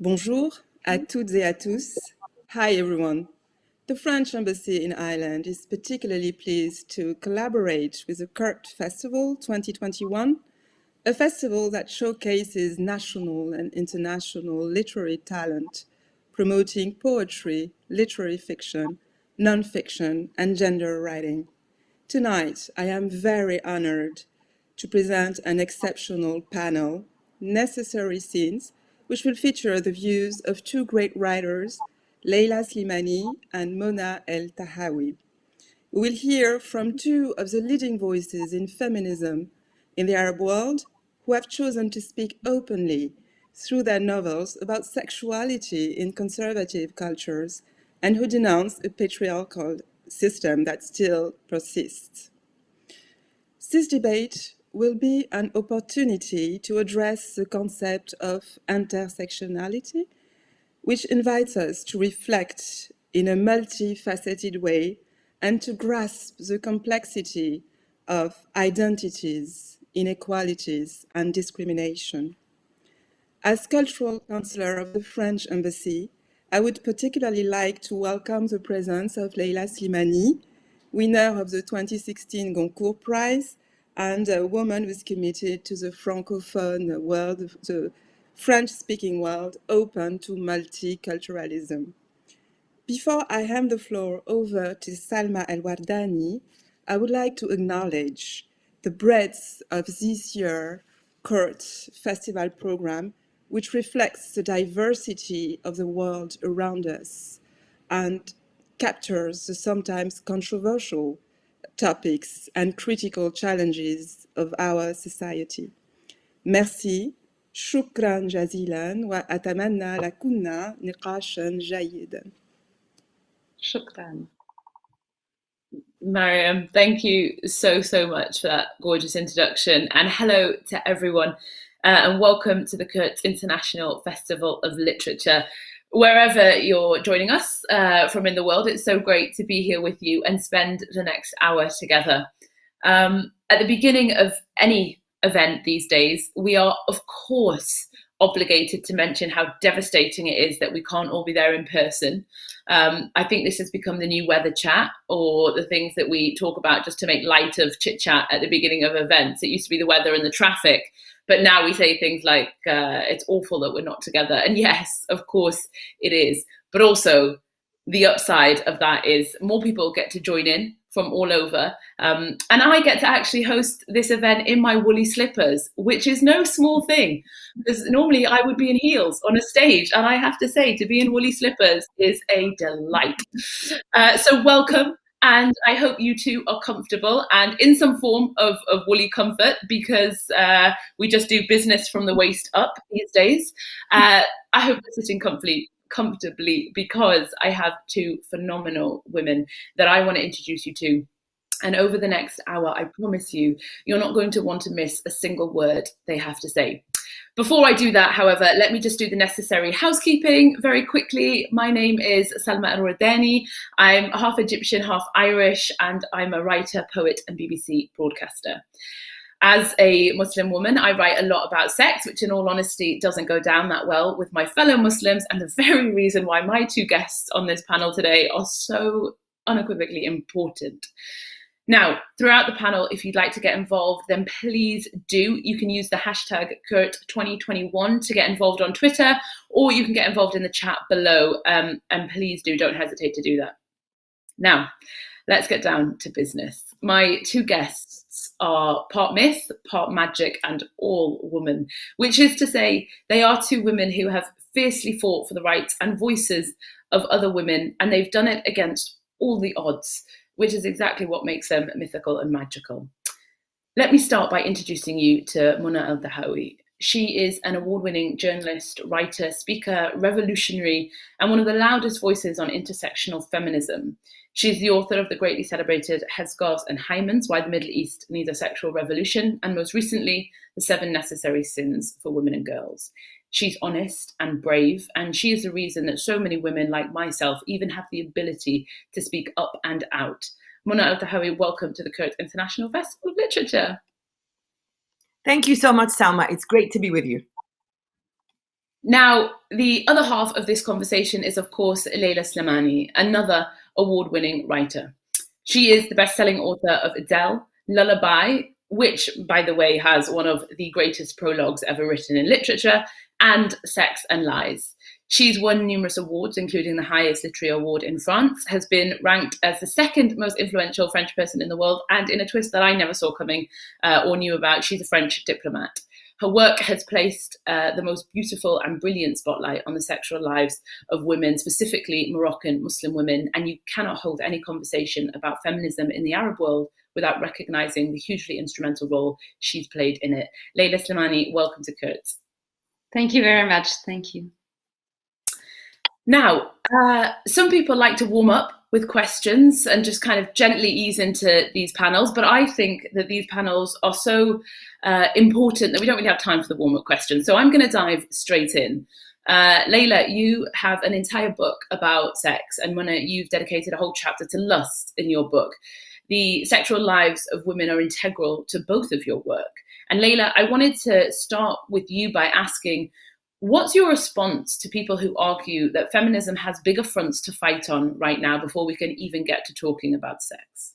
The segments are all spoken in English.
Bonjour à toutes et à tous. Hi everyone. The French Embassy in Ireland is particularly pleased to collaborate with the Kurt Festival 2021, a festival that showcases national and international literary talent, promoting poetry, literary fiction, non-fiction, and gender writing. Tonight, I am very honored to present an exceptional panel, Necessary Scenes, which will feature the views of two great writers, Leila Slimani and Mona Eltahawy. We will hear from two of the leading voices in feminism in the Arab world who have chosen to speak openly through their novels about sexuality in conservative cultures and who denounce a patriarchal system that still persists. This debate will be an opportunity to address the concept of intersectionality, which invites us to reflect in a multifaceted way and to grasp the complexity of identities, inequalities, and discrimination. As cultural counselor of the French Embassy, I would particularly like to welcome the presence of Leila Slimani, winner of the 2016 Goncourt Prize, and a woman who is committed to the Francophone world, the French-speaking world, open to multiculturalism. Before I hand the floor over to Salma El-Wardani, I would like to acknowledge the breadth of this year's Kurt Festival program, which reflects the diversity of the world around us and captures the sometimes controversial topics and critical challenges of our society. Merci. شكرا جزيلا وأتمنى لكنا نقاشا جيدا. Shukran. Mariam, thank you so much for that gorgeous introduction. And hello to everyone, and welcome to the Kurt International Festival of Literature. Wherever you're joining us from in the world, it's so great to be here with you and spend the next hour together. At the beginning of any event these days, we are, of course, obligated to mention how devastating it is that we can't all be there in person. I think this has become the new weather chat, or the things that we talk about just to make light of chit chat at the beginning of events. It used to be the weather and the traffic, but now we say things like, it's awful that we're not together. And yes, of course it is. But also the upside of that is more people get to join in from all over. And I get to actually host this event in my woolly slippers, which is no small thing, because normally I would be in heels on a stage. And I have to say, to be in woolly slippers is a delight. So welcome. And I hope you two are comfortable and in some form of woolly comfort, because we just do business from the waist up these days. I hope you're sitting comfortably, because I have two phenomenal women that I want to introduce you to. And over the next hour, I promise you, you're not going to want to miss a single word they have to say. Before I do that, however, let me just do the necessary housekeeping very quickly. My name is Salma El-Wardani. I'm half Egyptian, half Irish, and I'm a writer, poet, and BBC broadcaster. As a Muslim woman, I write a lot about sex, which in all honesty doesn't go down that well with my fellow Muslims, and the very reason why my two guests on this panel today are so unequivocally important. Now, throughout the panel, if you'd like to get involved, then please do. You can use the hashtag Kurt2021 to get involved on Twitter, or you can get involved in the chat below, and please don't hesitate to do that. Now, let's get down to business. My two guests are part myth, part magic, and all woman, which is to say they are two women who have fiercely fought for the rights and voices of other women, and they've done it against all the odds, which is exactly what makes them mythical and magical. Let me start by introducing you to Mona Eltahawy. She is an award-winning journalist, writer, speaker, revolutionary, and one of the loudest voices on intersectional feminism. She's the author of the greatly celebrated Headscarves and Hymens, Why the Middle East Needs a Sexual Revolution, and most recently, The 7 Necessary Sins for Women and Girls. She's honest and brave, and she is the reason that so many women like myself even have the ability to speak up and out. Mona Eltahawy, welcome to the Kurt International Festival of Literature. Thank you so much, Salma. It's great to be with you. Now, the other half of this conversation is, of course, Leila Slimani, another award-winning writer. She is the best-selling author of Adele, Lullaby, which, by the way, has one of the greatest prologues ever written in literature, and Sex and Lies. She's won numerous awards, including the highest literary award in France, has been ranked as the second most influential French person in the world, and in a twist that I never saw coming or knew about, she's a French diplomat. Her work has placed the most beautiful and brilliant spotlight on the sexual lives of women, specifically Moroccan Muslim women, and you cannot hold any conversation about feminism in the Arab world without recognizing the hugely instrumental role she's played in it. Leila Slimani, welcome to Kurtz. Thank you very much. Thank you. Now, some people like to warm up with questions and just kind of gently ease into these panels, but I think that these panels are so important that we don't really have time for the warm-up questions. So I'm going to dive straight in. Leila, you have an entire book about sex, and you've dedicated a whole chapter to lust in your book. The sexual lives of women are integral to both of your work. And Leila, I wanted to start with you by asking, what's your response to people who argue that feminism has bigger fronts to fight on right now before we can even get to talking about sex?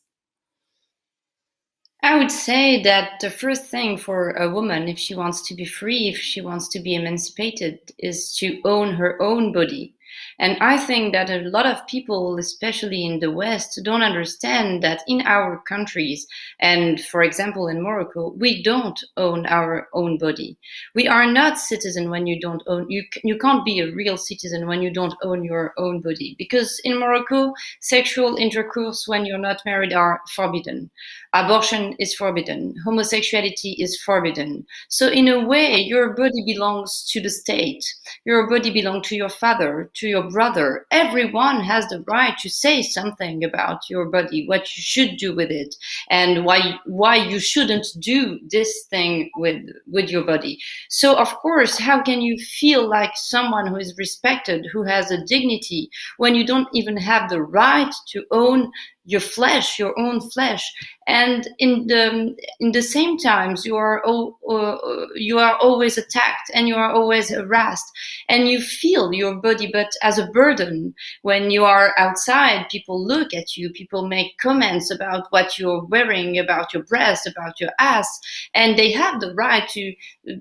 I would say that the first thing for a woman, if she wants to be free, if she wants to be emancipated, is to own her own body. And I think that a lot of people, especially in the West, don't understand that in our countries, and for example in Morocco, we don't own our own body. We are not citizen when you don't own, you can't be a real citizen when you don't own your own body. Because in Morocco, sexual intercourse when you're not married are forbidden. Abortion is forbidden. Homosexuality is forbidden. So in a way, your body belongs to the state. Your body belongs to your father, to your brother. Everyone has the right to say something about your body, what you should do with it, and why you shouldn't do this thing with your body. So of course, how can you feel like someone who is respected, who has a dignity, when you don't even have the right to own your flesh, your own flesh? And in the same times, you are always attacked and you are always harassed, and you feel your body but as a burden. When you are outside, people look at you, people make comments about what you're wearing, about your breast, about your ass, and they have the right to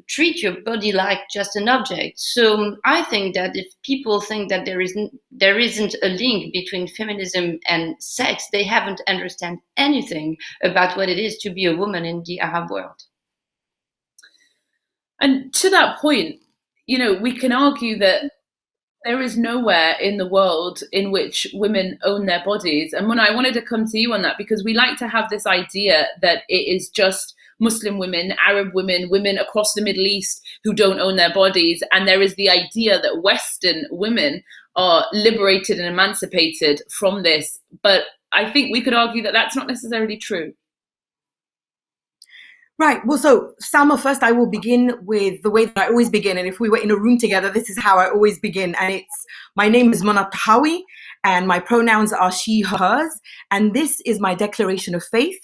treat your body like just an object. So I think that if people think that there isn't a link between feminism and sex, they haven't understand anything about what it is to be a woman in the Arab world. And to that point, we can argue that there is nowhere in the world in which women own their bodies. And Mona, I wanted to come to you on that, because we like to have this idea that it is just Muslim women, Arab women, women across the Middle East who don't own their bodies. And there is the idea that Western women are liberated and emancipated from this. But I think we could argue that that's not necessarily true. Right. Well, so Salma, first I will begin with the way that I always begin. And if we were in a room together, this is how I always begin. And my name is Eltahawy, and my pronouns are she, hers. And this is my declaration of faith.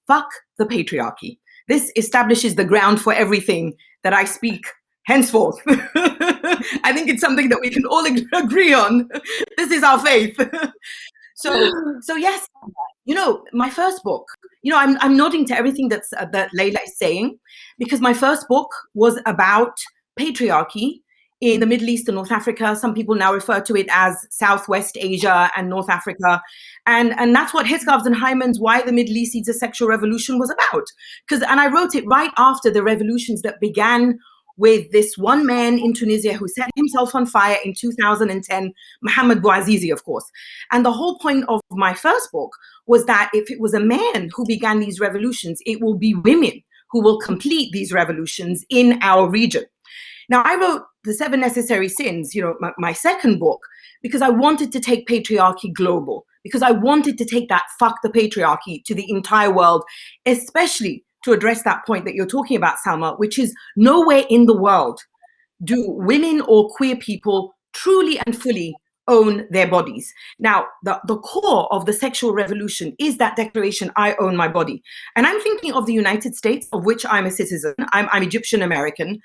Fuck the patriarchy. This establishes the ground for everything that I speak henceforth. I think it's something that we can all agree on. This is our faith. So yes, my first book, I'm nodding to everything that Leila is saying, because my first book was about patriarchy in the Middle East and North Africa. Some people now refer to it as Southwest Asia and North Africa. And that's what Headscarves and Hymens, Why the Middle East Needs a Sexual Revolution was about. And I wrote it right after the revolutions that began with this one man in Tunisia who set himself on fire in 2010, Mohammed Bouazizi, of course. And the whole point of my first book was that if it was a man who began these revolutions, it will be women who will complete these revolutions in our region. Now, I wrote The 7 Necessary Sins, my second book, because I wanted to take patriarchy global, because I wanted to take that fuck the patriarchy to the entire world, especially to address that point that you're talking about, Salma, which is nowhere in the world do women or queer people truly and fully own their bodies. Now, the core of the sexual revolution is that declaration, I own my body. And I'm thinking of the United States, of which I'm a citizen. I'm Egyptian American.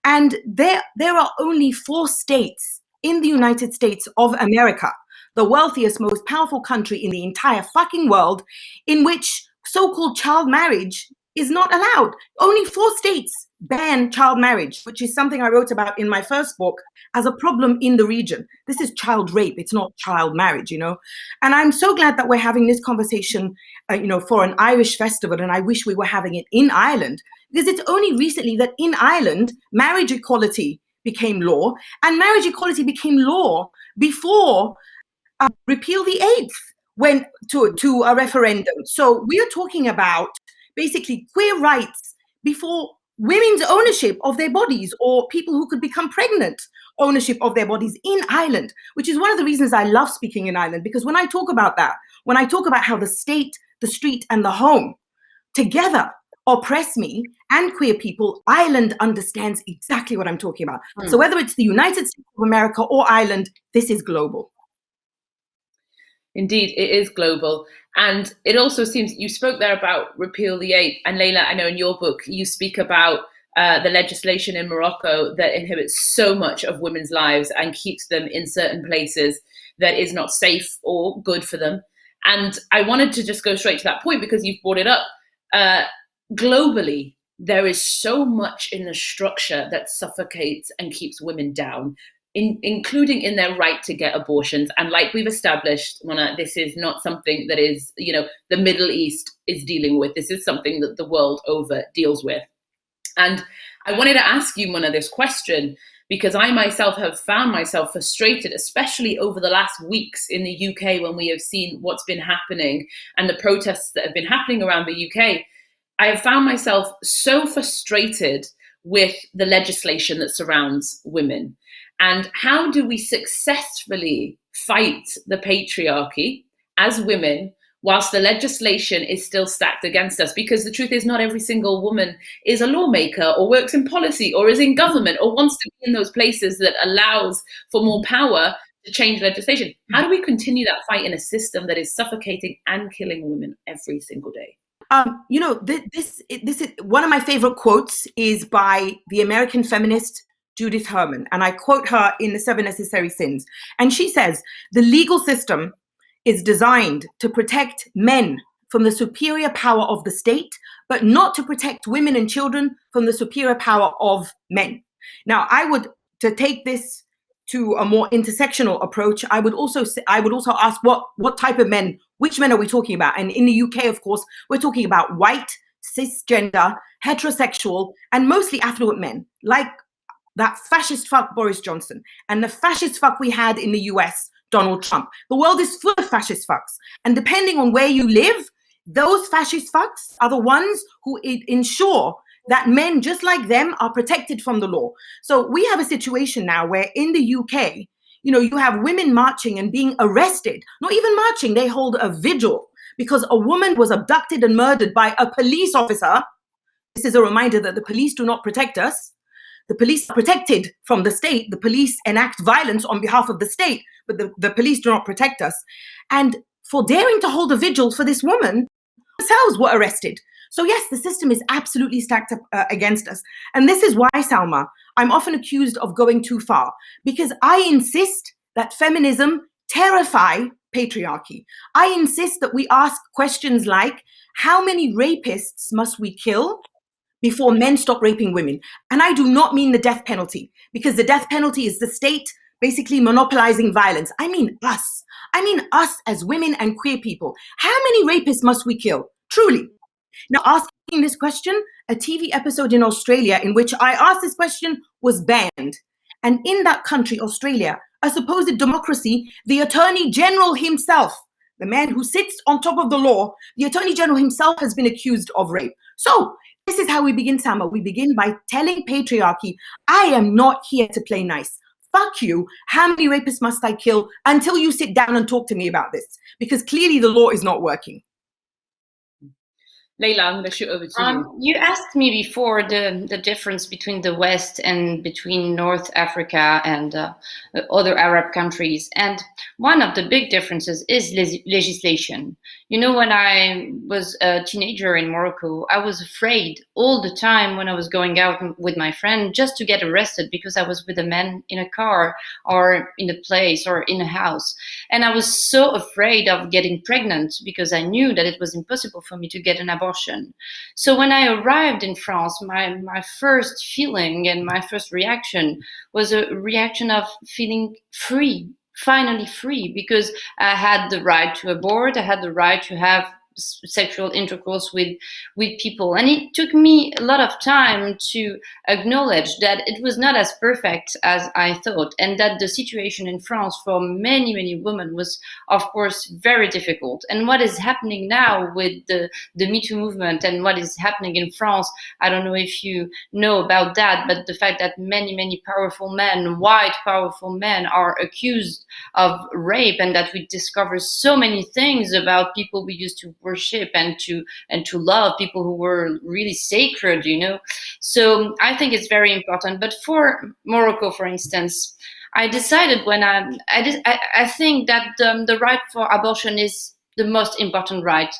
And there are only 4 states in the United States of America, the wealthiest, most powerful country in the entire fucking world, in which so-called child marriage is not allowed. Only 4 states ban child marriage, which is something I wrote about in my first book as a problem in the region. This is child rape. It's not child marriage, you know. And I'm so glad that we're having this conversation, for an Irish festival. And I wish we were having it in Ireland, because it's only recently that in Ireland, marriage equality became law, and marriage equality became law before repeal the 8th went to a referendum. So we are talking about basically queer rights before women's ownership of their bodies, or people who could become pregnant ownership of their bodies in Ireland, which is one of the reasons I love speaking in Ireland, because when I talk about that, when I talk about how the state, the street, and the home together oppress me and queer people, Ireland understands exactly what I'm talking about. So whether it's the United States of America or Ireland, this is global. Indeed, it is global. And it also seems, you spoke there about repeal the 8th. And Leila, I know in your book, you speak about the legislation in Morocco that inhibits so much of women's lives and keeps them in certain places that is not safe or good for them. And I wanted to just go straight to that point because you've brought it up. Globally, there is so much in the structure that suffocates and keeps women down, including in their right to get abortions. And like we've established, Mona, this is not something that is, the Middle East is dealing with. This is something that the world over deals with. And I wanted to ask you, Mona, this question, because I myself have found myself frustrated, especially over the last weeks in the UK when we have seen what's been happening and the protests that have been happening around the UK. I have found myself so frustrated with the legislation that surrounds women. And how do we successfully fight the patriarchy as women whilst the legislation is still stacked against us? Because the truth is, not every single woman is a lawmaker or works in policy or is in government or wants to be in those places that allows for more power to change legislation. How do we continue that fight in a system that is suffocating and killing women every single day? This is one of my favorite quotes is by the American feminist Judith Herman, and I quote her in The 7 Necessary Sins. And she says, the legal system is designed to protect men from the superior power of the state, but not to protect women and children from the superior power of men. Now, to take this to a more intersectional approach, I would also ask what type of men, which men are we talking about? And in the UK, of course, we're talking about white, cisgender, heterosexual, and mostly affluent men, like that fascist fuck Boris Johnson and the fascist fuck we had in the US, Donald Trump. The world is full of fascist fucks. And depending on where you live, those fascist fucks are the ones who ensure that men just like them are protected from the law. So we have a situation now where in the UK, you have women marching and being arrested, not even marching, they hold a vigil because a woman was abducted and murdered by a police officer. This is a reminder that the police do not protect us. The police are protected from the state. The police enact violence on behalf of the state, but the police do not protect us. And for daring to hold a vigil for this woman, themselves were arrested. So yes, the system is absolutely stacked up against us. And this is why, Salma, I'm often accused of going too far, because I insist that feminism terrify patriarchy. I insist that we ask questions like, how many rapists must we kill before men stop raping women? And I do not mean the death penalty, because the death penalty is the state basically monopolizing violence. I mean us. I mean us as women and queer people. How many rapists must we kill? Truly. Now, asking this question, a TV episode in Australia in which I asked this question was banned. And in that country, Australia, a supposed democracy, the Attorney General himself, the man who sits on top of the law, the Attorney General himself has been accused of rape. So this is how we begin, Salma. We begin by telling patriarchy, I am not here to play nice. Fuck you. How many rapists must I kill until you sit down and talk to me about this? Because clearly the law is not working. Leila, I'm going to shoot over to you. You asked me before the difference between the West and between North Africa and other Arab countries. And One of the big differences is legislation. You know, when I was a teenager in Morocco, I was afraid all the time when I was going out with my friend just to get arrested because I was with a man in a car or in a place or in a house. And I was so afraid of getting pregnant because I knew that it was impossible for me to get an abortion. So when I arrived in France, my first feeling and my first reaction was a reaction of feeling free, finally free, because I had the right to abort, I had the right to have sexual intercourse with people. And it took me a lot of time to acknowledge that it was not as perfect as I thought, and that the situation in France for many women was, of course, very difficult. And what is happening now with the Me Too movement and what is happening in France, I don't know if you know about that, but the fact that many powerful men, white powerful men, are accused of rape, and that we discover so many things about people we used to worship and to love, people who were really sacred, you know. So I think it's very important. But for Morocco, for instance, I decided when I think that the right for abortion is the most important right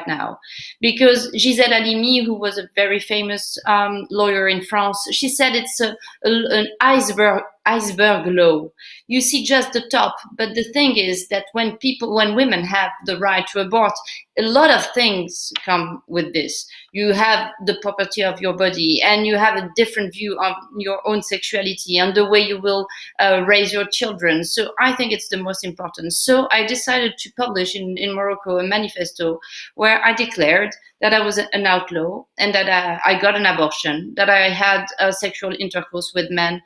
now, because Gisèle Halimi, who was a very famous lawyer in France, she said it's an iceberg law. You see just the top, but the thing is that when women have the right to abort, a lot of things come with this. You have the property of your body, and you have a different view of your own sexuality and the way you will raise your children. So I think it's the most important. So I decided to publish in Morocco a manifesto where I declared that I was an outlaw, and that I got an abortion, that I had sexual intercourse with men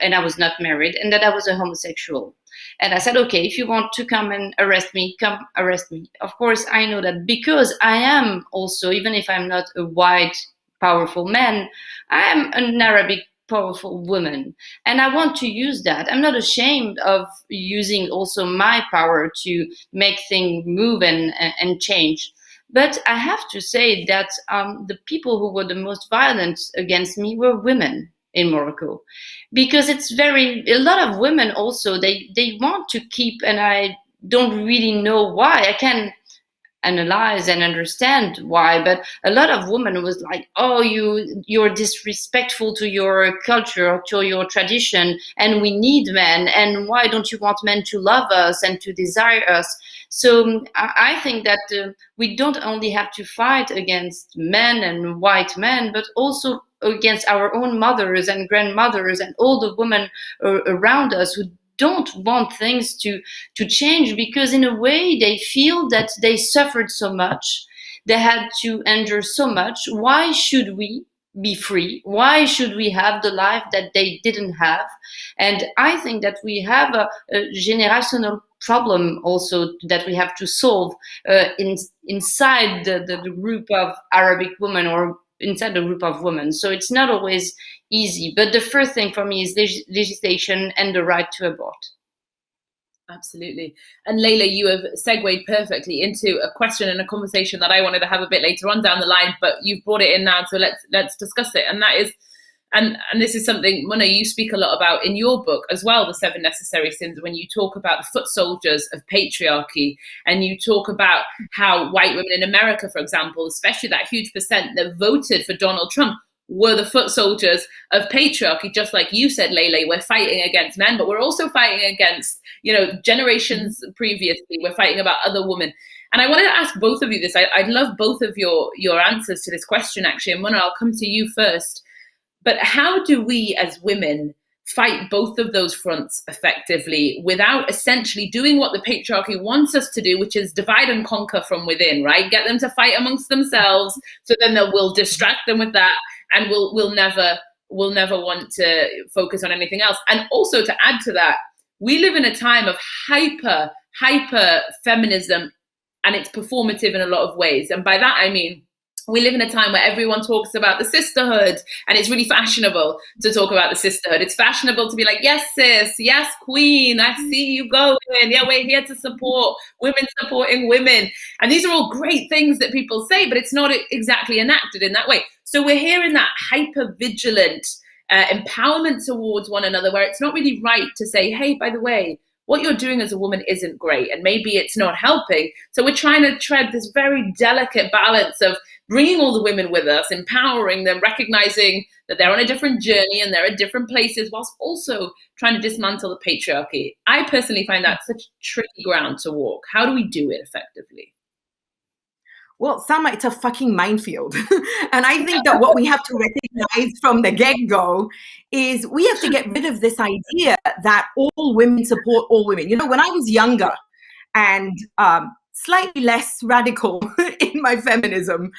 and I was not married, and that I was a homosexual. And I said, okay, if you want to come and arrest me, come arrest me. Of course, I know that because I am also, even if I'm not a white, powerful man, I am an Arabic powerful woman. And I want to use that. I'm not ashamed of using also my power to make things move and change. But I have to say that the people who were the most violent against me were women in Morocco, because it's a lot of women also, they want to keep, and I don't really know why. I can analyze and understand why, but a lot of women was like, oh, you're disrespectful to your culture, to your tradition, and we need men, and why don't you want men to love us and to desire us? So I think that we don't only have to fight against men and white men, but also against our own mothers and grandmothers and all the women around us who don't want things to change, because in a way they feel that they suffered so much, they had to endure so much. Why should we be free? Why should we have the life that they didn't have? And I think that we have a generational problem also that we have to solve inside the group of Arabic women, or inside the group of women. So it's not always easy. But the first thing for me is legislation and the right to abort. Absolutely. And Leila, you have segued perfectly into a question and a conversation that I wanted to have a bit later on down the line, but you've brought it in now, so let's discuss it. And that is, and this is something, Mona, you speak a lot about in your book as well, The 7 Necessary Sins, when you talk about the foot soldiers of patriarchy, and you talk about how white women in America, for example, especially that huge percent that voted for Donald Trump, were the foot soldiers of patriarchy. Just like you said, Leila, we're fighting against men, but we're also fighting against, generations previously, we're fighting about other women. And I wanted to ask both of you this. I'd love both of your answers to this question, actually. And Mona, I'll come to you first. But how do we as women fight both of those fronts effectively without essentially doing what the patriarchy wants us to do, which is divide and conquer from within, right? Get them to fight amongst themselves, so then we'll distract them with that, and we'll never want to focus on anything else. And also, to add to that, we live in a time of hyper feminism, and it's performative in a lot of ways. And by that I mean, we live in a time where everyone talks about the sisterhood, and it's really fashionable to talk about the sisterhood. It's fashionable to be like, yes, sis, yes, queen, I see you going. Yeah, we're here to support women supporting women. And these are all great things that people say, but it's not exactly enacted in that way. So we're here in that hyper-vigilant empowerment towards one another, where it's not really right to say, hey, by the way, what you're doing as a woman isn't great, and maybe it's not helping. So we're trying to tread this very delicate balance of bringing all the women with us, empowering them, recognizing that they're on a different journey and they're at different places, whilst also trying to dismantle the patriarchy. I personally find that such tricky ground to walk. How do we do it effectively? Well, Sama, it's a fucking minefield. And I think that what we have to recognize from the get-go is we have to get rid of this idea that all women support all women. You know, when I was younger and slightly less radical in my feminism,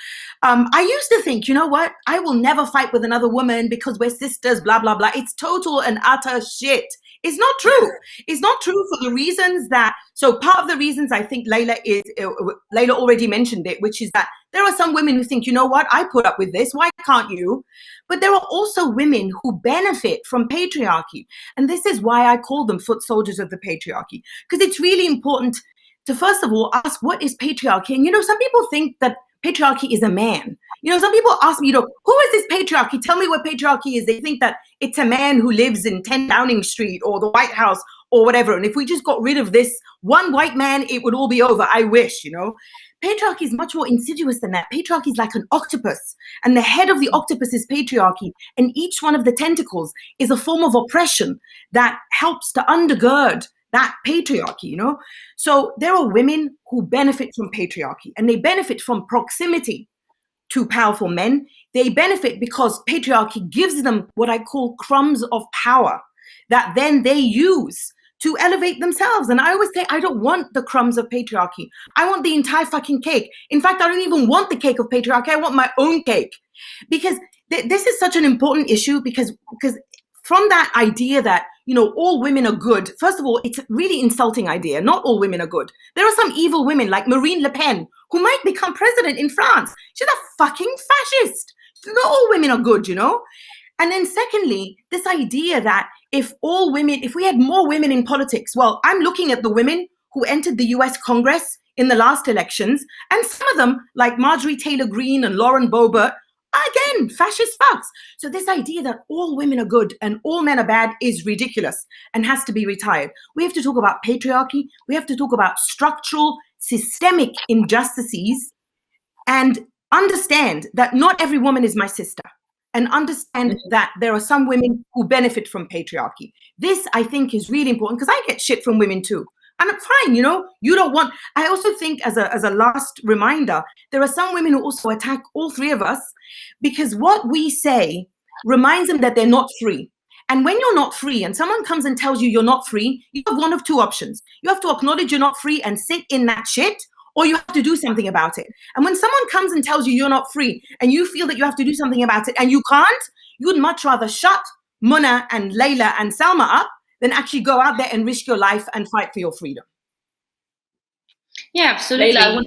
I used to think, you know what, I will never fight with another woman because we're sisters, blah, blah, blah. It's total and utter shit. It's not true. It's not true for the reasons that, so part of the reasons I think Leila already mentioned it, which is that there are some women who think, you know what, I put up with this, why can't you? But there are also women who benefit from patriarchy. And this is why I call them foot soldiers of the patriarchy, because it's really important to, first of all, ask what is patriarchy? And, you know, some people think that patriarchy is a man. You know, some people ask me, you know, who is this patriarchy? Tell me what patriarchy is. They think that it's a man who lives in 10 Downing Street or the White House or whatever. And if we just got rid of this one white man, it would all be over. I wish, you know. Patriarchy is much more insidious than that. Patriarchy is like an octopus, and the head of the octopus is patriarchy, and each one of the tentacles is a form of oppression that helps to undergird that patriarchy, you know? So there are women who benefit from patriarchy, and they benefit from proximity to powerful men. They benefit because patriarchy gives them what I call crumbs of power that then they use to elevate themselves. And I always say, I don't want the crumbs of patriarchy. I want the entire fucking cake. In fact, I don't even want the cake of patriarchy. I want my own cake. Because this is such an important issue, because from that idea that, you know, all women are good, first of all, it's a really insulting idea. Not all women are good. There are some evil women like Marine Le Pen, who might become president in France. She's a fucking fascist. Not all women are good, you know? And then secondly, this idea that if we had more women in politics, well, I'm looking at the women who entered the US Congress in the last elections, and some of them, like Marjorie Taylor Greene and Lauren Boebert, again, fascist fucks. So this idea that all women are good and all men are bad is ridiculous and has to be retired. We have to talk about patriarchy. We have to talk about structural, systemic injustices, and understand that not every woman is my sister, and understand that there are some women who benefit from patriarchy. This, I think, is really important, because I get shit from women too. And I'm fine, you know, you don't want, I also think as a last reminder, there are some women who also attack all three of us, because what we say reminds them that they're not free. And when you're not free and someone comes and tells you you're not free, you have one of two options. You have to acknowledge you're not free and sit in that shit, or you have to do something about it. And when someone comes and tells you you're not free and you feel that you have to do something about it and you can't, you'd much rather shut Mona and Leila and Salma up than actually go out there and risk your life and fight for your freedom. Yeah, absolutely. Leila,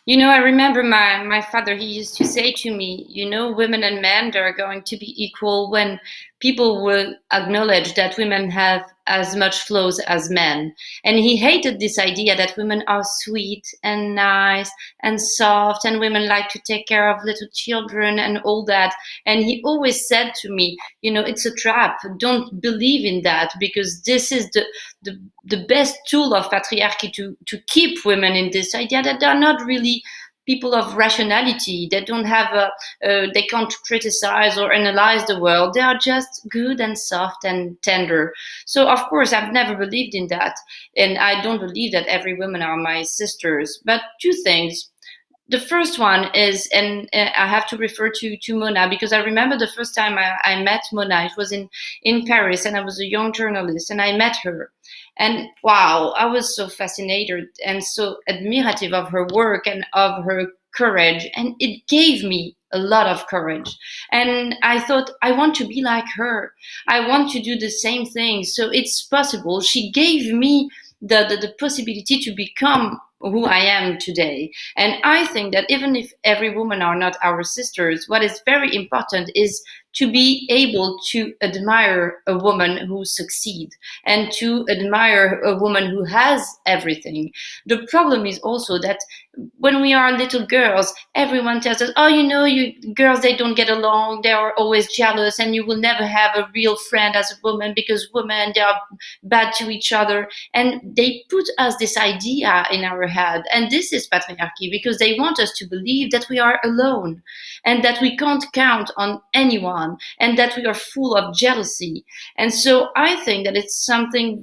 you know, I remember my father, he used to say to me, you know, women and men, they're going to be equal when people will acknowledge that women have as much flaws as men. And he hated this idea that women are sweet and nice and soft, and women like to take care of little children and all that. And he always said to me, you know, it's a trap. Don't believe in that, because this is the best tool of patriarchy to keep women in this idea that they're not really people of rationality. They don't have they can't criticize or analyze the world. They are just good and soft and tender. So of course, I've never believed in that. And I don't believe that every woman are my sisters. But two things. The first one is, and I have to refer to Mona, because I remember the first time I met Mona, it was in Paris, and I was a young journalist, and I met her. And wow, I was so fascinated and so admirative of her work and of her courage. And it gave me a lot of courage. And I thought, I want to be like her. I want to do the same thing. So it's possible. She gave me the possibility to become who I am today. And I think that even if every woman are not our sisters, what is very important is to be able to admire a woman who succeeds and to admire a woman who has everything. The problem is also that when we are little girls, everyone tells us, oh, you girls, they don't get along, they are always jealous, and you will never have a real friend as a woman because women, they are bad to each other. And they put us this idea in our head. And this is patriarchy, because they want us to believe that we are alone and that we can't count on anyone and that we are full of jealousy. And so I think that it's something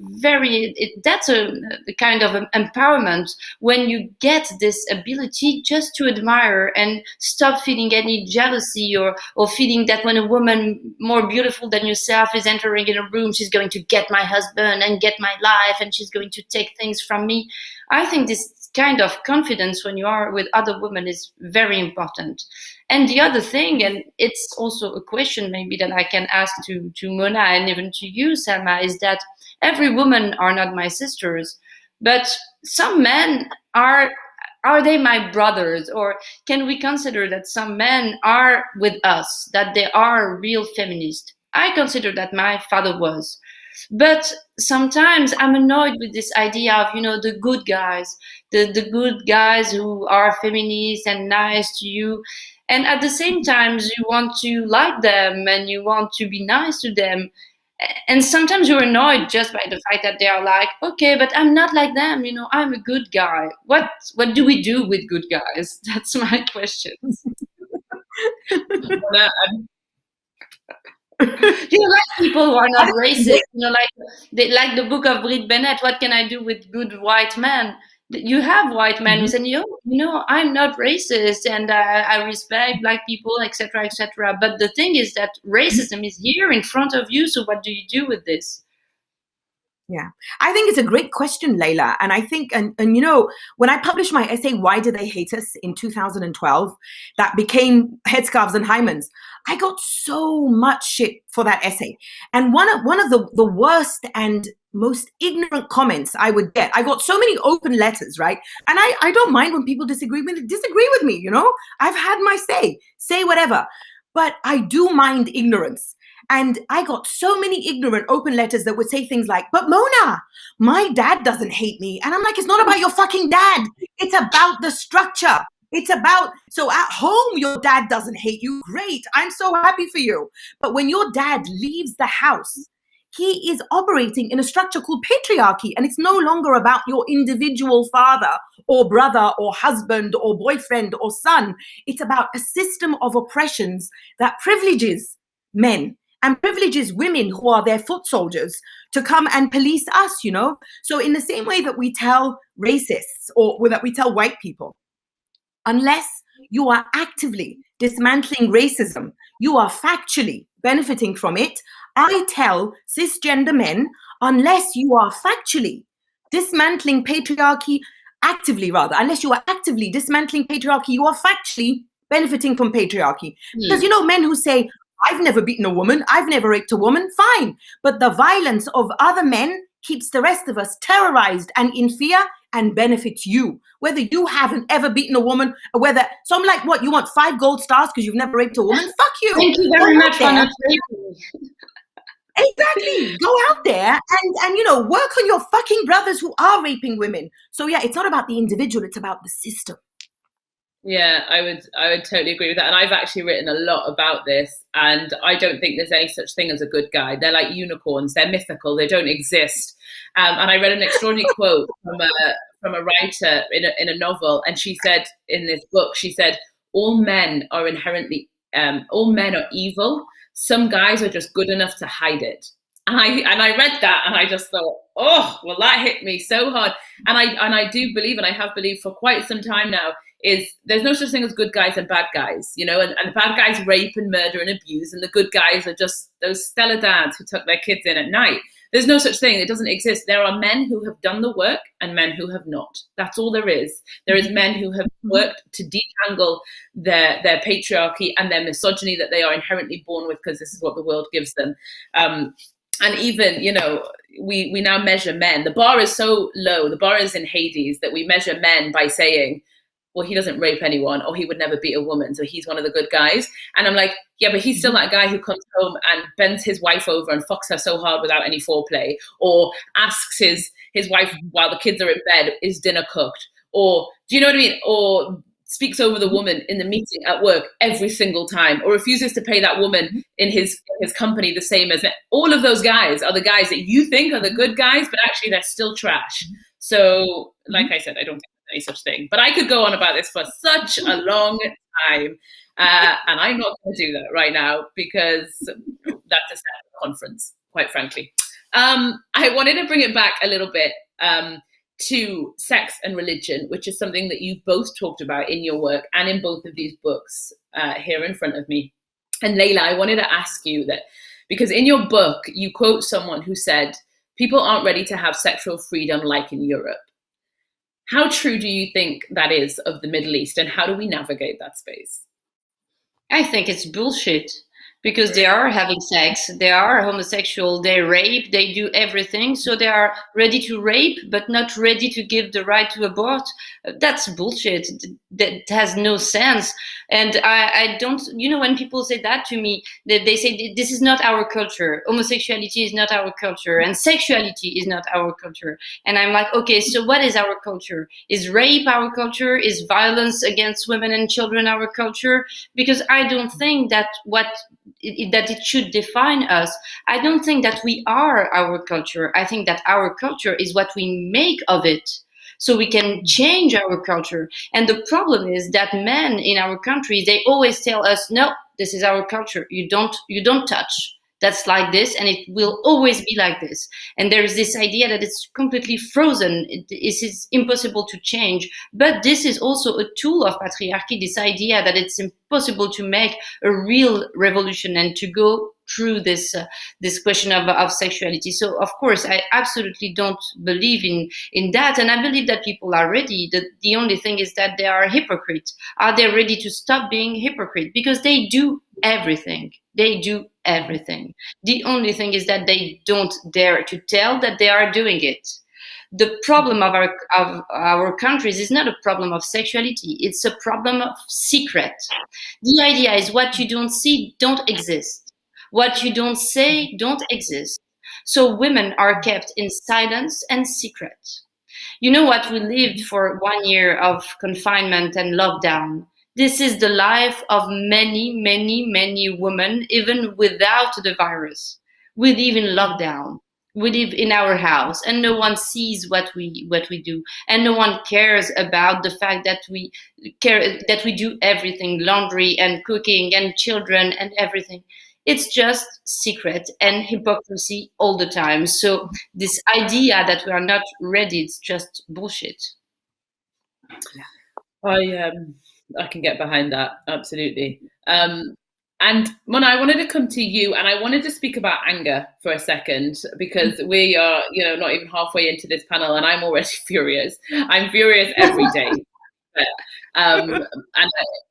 that's a kind of empowerment when you get this ability just to admire and stop feeling any jealousy or feeling that when a woman more beautiful than yourself is entering in a room, she's going to get my husband and get my life and she's going to take things from me. I think this kind of confidence when you are with other women is very important. And the other thing, and it's also a question maybe that I can ask to Mona and even to you, Selma, is that every woman are not my sisters, but some men are they my brothers? Or can we consider that some men are with us, that they are real feminists? I consider that my father was. But sometimes I'm annoyed with this idea of, the good guys, the good guys who are feminists and nice to you. And at the same time, you want to like them and you want to be nice to them. And sometimes you're annoyed just by the fact that they are like, okay, but I'm not like them, I'm a good guy. What do we do with good guys? That's my question. Like people who are not racist, like the book of Brit Bennett, what can I do with good white men? You have white men who say, I'm not racist and I respect black people, etc., etc. But the thing is that racism is here in front of you. So what do you do with this? Yeah, I think it's a great question, Leila. And I think, and when I published my essay, Why Do They Hate Us, in 2012, that became Headscarves and Hymens, I got so much shit for that essay. And one of the worst and most ignorant comments I would get, I got so many open letters, right? And I don't mind when people disagree with me, I've had my say whatever. But I do mind ignorance. And I got so many ignorant open letters that would say things like, but Mona, my dad doesn't hate me. And I'm like, it's not about your fucking dad. It's about the structure. So at home, your dad doesn't hate you. Great. I'm so happy for you. But when your dad leaves the house, he is operating in a structure called patriarchy. And it's no longer about your individual father or brother or husband or boyfriend or son. It's about a system of oppressions that privileges men and privileges women who are their foot soldiers to come and police us, So in the same way that we tell racists or that we tell white people, unless you are actively dismantling racism, you are factually benefiting from it. I tell cisgender men, unless you are factually dismantling patriarchy, unless you are actively dismantling patriarchy, you are factually benefiting from patriarchy. Because men who say, I've never beaten a woman, I've never raped a woman, fine. But the violence of other men keeps the rest of us terrorized and in fear and benefits you. Whether you haven't ever beaten a woman, or whether, so I'm like, what, you want 5 gold stars because you've never raped a woman? Fuck you. Thank you very much for not Exactly. Go out there and work on your fucking brothers who are raping women. So yeah, it's not about the individual, it's about the system. Yeah, I would totally agree with that. And I've actually written a lot about this, and I don't think there's any such thing as a good guy. They're like unicorns. They're mythical. They don't exist. And I read an extraordinary quote from a writer in a novel, and she said in this book, she said, all men are evil. Some guys are just good enough to hide it. And I read that and I just thought, oh, well, that hit me so hard. And I do believe, and I have believed for quite some time now, is there's no such thing as good guys and bad guys, and the bad guys rape and murder and abuse, and the good guys are just those stellar dads who tuck their kids in at night. There's no such thing. It doesn't exist. There are men who have done the work and men who have not. That's all there is. There is men who have worked to detangle their patriarchy and their misogyny that they are inherently born with, because this is what the world gives them. And even, we now measure men. The bar is so low. The bar is in Hades that we measure men by saying, well, he doesn't rape anyone, or he would never beat a woman, so he's one of the good guys. And I'm like, yeah, but he's still that guy who comes home and bends his wife over and fucks her so hard without any foreplay, or asks his wife while the kids are in bed, is dinner cooked? Or, do you know what I mean? Or speaks over the woman in the meeting at work every single time, or refuses to pay that woman in his company the same as men. All of those guys are the guys that you think are the good guys, but actually they're still trash. So, like I said, I don't think there's any such thing. But I could go on about this for such a long time, and I'm not going to do that right now, because that's a separate conference, quite frankly. I wanted to bring it back a little bit to sex and religion, which is something that you've both talked about in your work and in both of these books here in front of me. And Leila, I wanted to ask you that, because in your book, you quote someone who said, people aren't ready to have sexual freedom like in Europe. How true do you think that is of the Middle East, and how do we navigate that space? I think it's bullshit, because they are having sex, they are homosexual, they rape, they do everything. So they are ready to rape, but not ready to give the right to abort. That's bullshit. That has no sense. And I don't, when people say that to me, they say, this is not our culture. Homosexuality is not our culture, and sexuality is not our culture. And I'm like, okay, so what is our culture? Is rape our culture? Is violence against women and children our culture? Because I don't think that that it should define us. I don't think that we are our culture. I think that our culture is what we make of it. So we can change our culture. And the problem is that men in our country, they always tell us, no, this is our culture. You don't touch. That's like this, and it will always be like this. And there is this idea that it's completely frozen. It is impossible to change. But this is also a tool of patriarchy, this idea that it's impossible to make a real revolution and to go through this question of sexuality. So, of course, I absolutely don't believe in that. And I believe that people are ready. The only thing is that they are hypocrites. Are they ready to stop being hypocrite? Because they do everything. They do everything. The only thing is that they don't dare to tell that they are doing it. The problem of our countries is not a problem of sexuality. It's a problem of secret. The idea is what you don't see don't exist. What you don't say don't exist. So women are kept in silence and secret. You know what? We lived for 1 year of confinement and lockdown. This is the life of many, many, many women, even without the virus. We live in lockdown. We live in our house, and no one sees what we do, and no one cares about the fact that we do everything, laundry and cooking and children and everything. It's just secret and hypocrisy all the time. So this idea that we are not ready, it's just bullshit. I can get behind that, absolutely. And Mona, I wanted to come to you, and I wanted to speak about anger for a second, because we are, not even halfway into this panel, and I'm already furious. I'm furious every day. And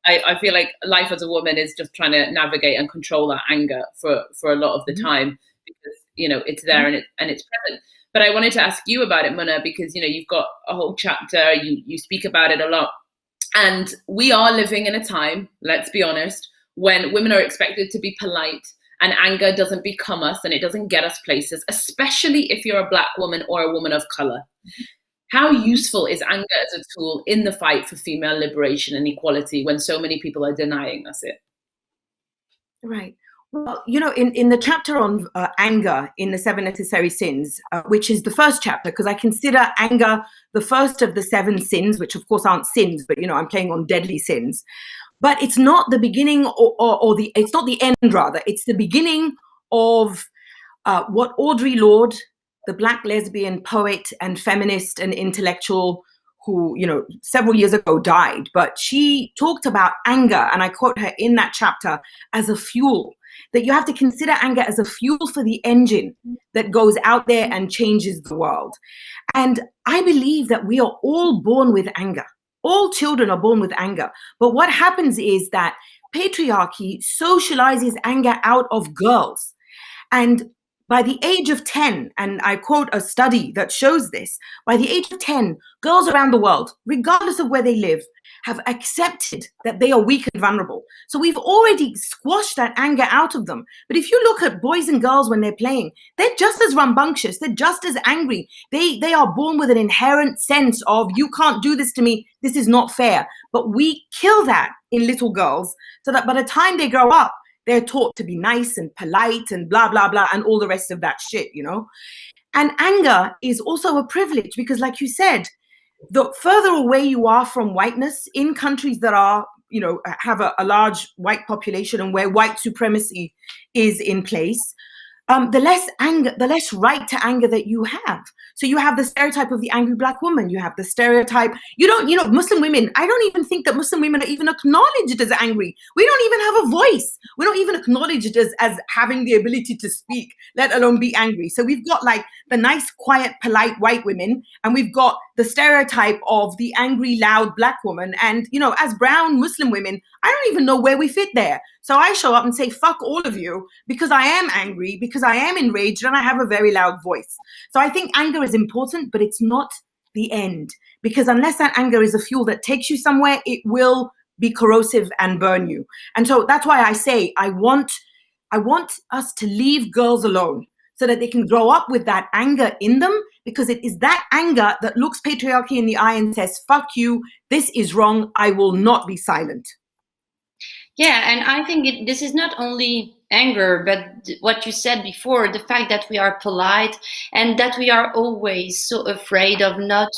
I feel like life as a woman is just trying to navigate and control that anger for a lot of the time, because it's there and it's present. But I wanted to ask you about it, Mona, because you've got a whole chapter, you speak about it a lot, and we are living in a time, let's be honest, when women are expected to be polite, and anger doesn't become us and it doesn't get us places, especially if you're a Black woman or a woman of color. How useful is anger as a tool in the fight for female liberation and equality when so many people are denying us it? Right. Well, in the chapter on anger in the 7 necessary sins, which is the first chapter, because I consider anger the first of the 7 sins, which of course aren't sins, but I'm playing on deadly sins. But it's not the beginning it's not the end, rather. It's the beginning of what Audre Lorde, the Black lesbian poet and feminist and intellectual who, several years ago died, but she talked about anger, and I quote her in that chapter, as a fuel, that you have to consider anger as a fuel for the engine that goes out there and changes the world. And I believe that we are all born with anger. All children are born with anger. But what happens is that patriarchy socializes anger out of girls. And by the age of 10, and I quote a study that shows this, by the age of 10, girls around the world, regardless of where they live, have accepted that they are weak and vulnerable. So we've already squashed that anger out of them. But if you look at boys and girls when they're playing, they're just as rambunctious, they're just as angry. They are born with an inherent sense of, you can't do this to me, this is not fair. But we kill that in little girls so that by the time they grow up, they're taught to be nice and polite and blah, blah, blah, and all the rest of that shit, you know? And anger is also a privilege because, like you said, the further away you are from whiteness in countries that are, you know, have a large white population and where white supremacy is in place, the less anger, the less right to anger that you have. So you have the stereotype of the angry black woman. You have the stereotype, Muslim women, I don't even think that Muslim women are even acknowledged as angry. We don't even have a voice. We don't even acknowledge it as having the ability to speak, let alone be angry. So we've got like the nice, quiet, polite white women, and we've got the stereotype of the angry, loud black woman. And, you know, as brown Muslim women, I don't even know where we fit there. So I show up and say, fuck all of you, because I am angry, because I am enraged, and I have a very loud voice. So I think anger is important, but it's not the end. Because unless that anger is a fuel that takes you somewhere, it will be corrosive and burn you. And so that's why I say, I want us to leave girls alone so that they can grow up with that anger in them, because it is that anger that looks patriarchy in the eye and says, fuck you, this is wrong, I will not be silent. Yeah, and I think this is not only anger, but what you said before, the fact that we are polite and that we are always so afraid of not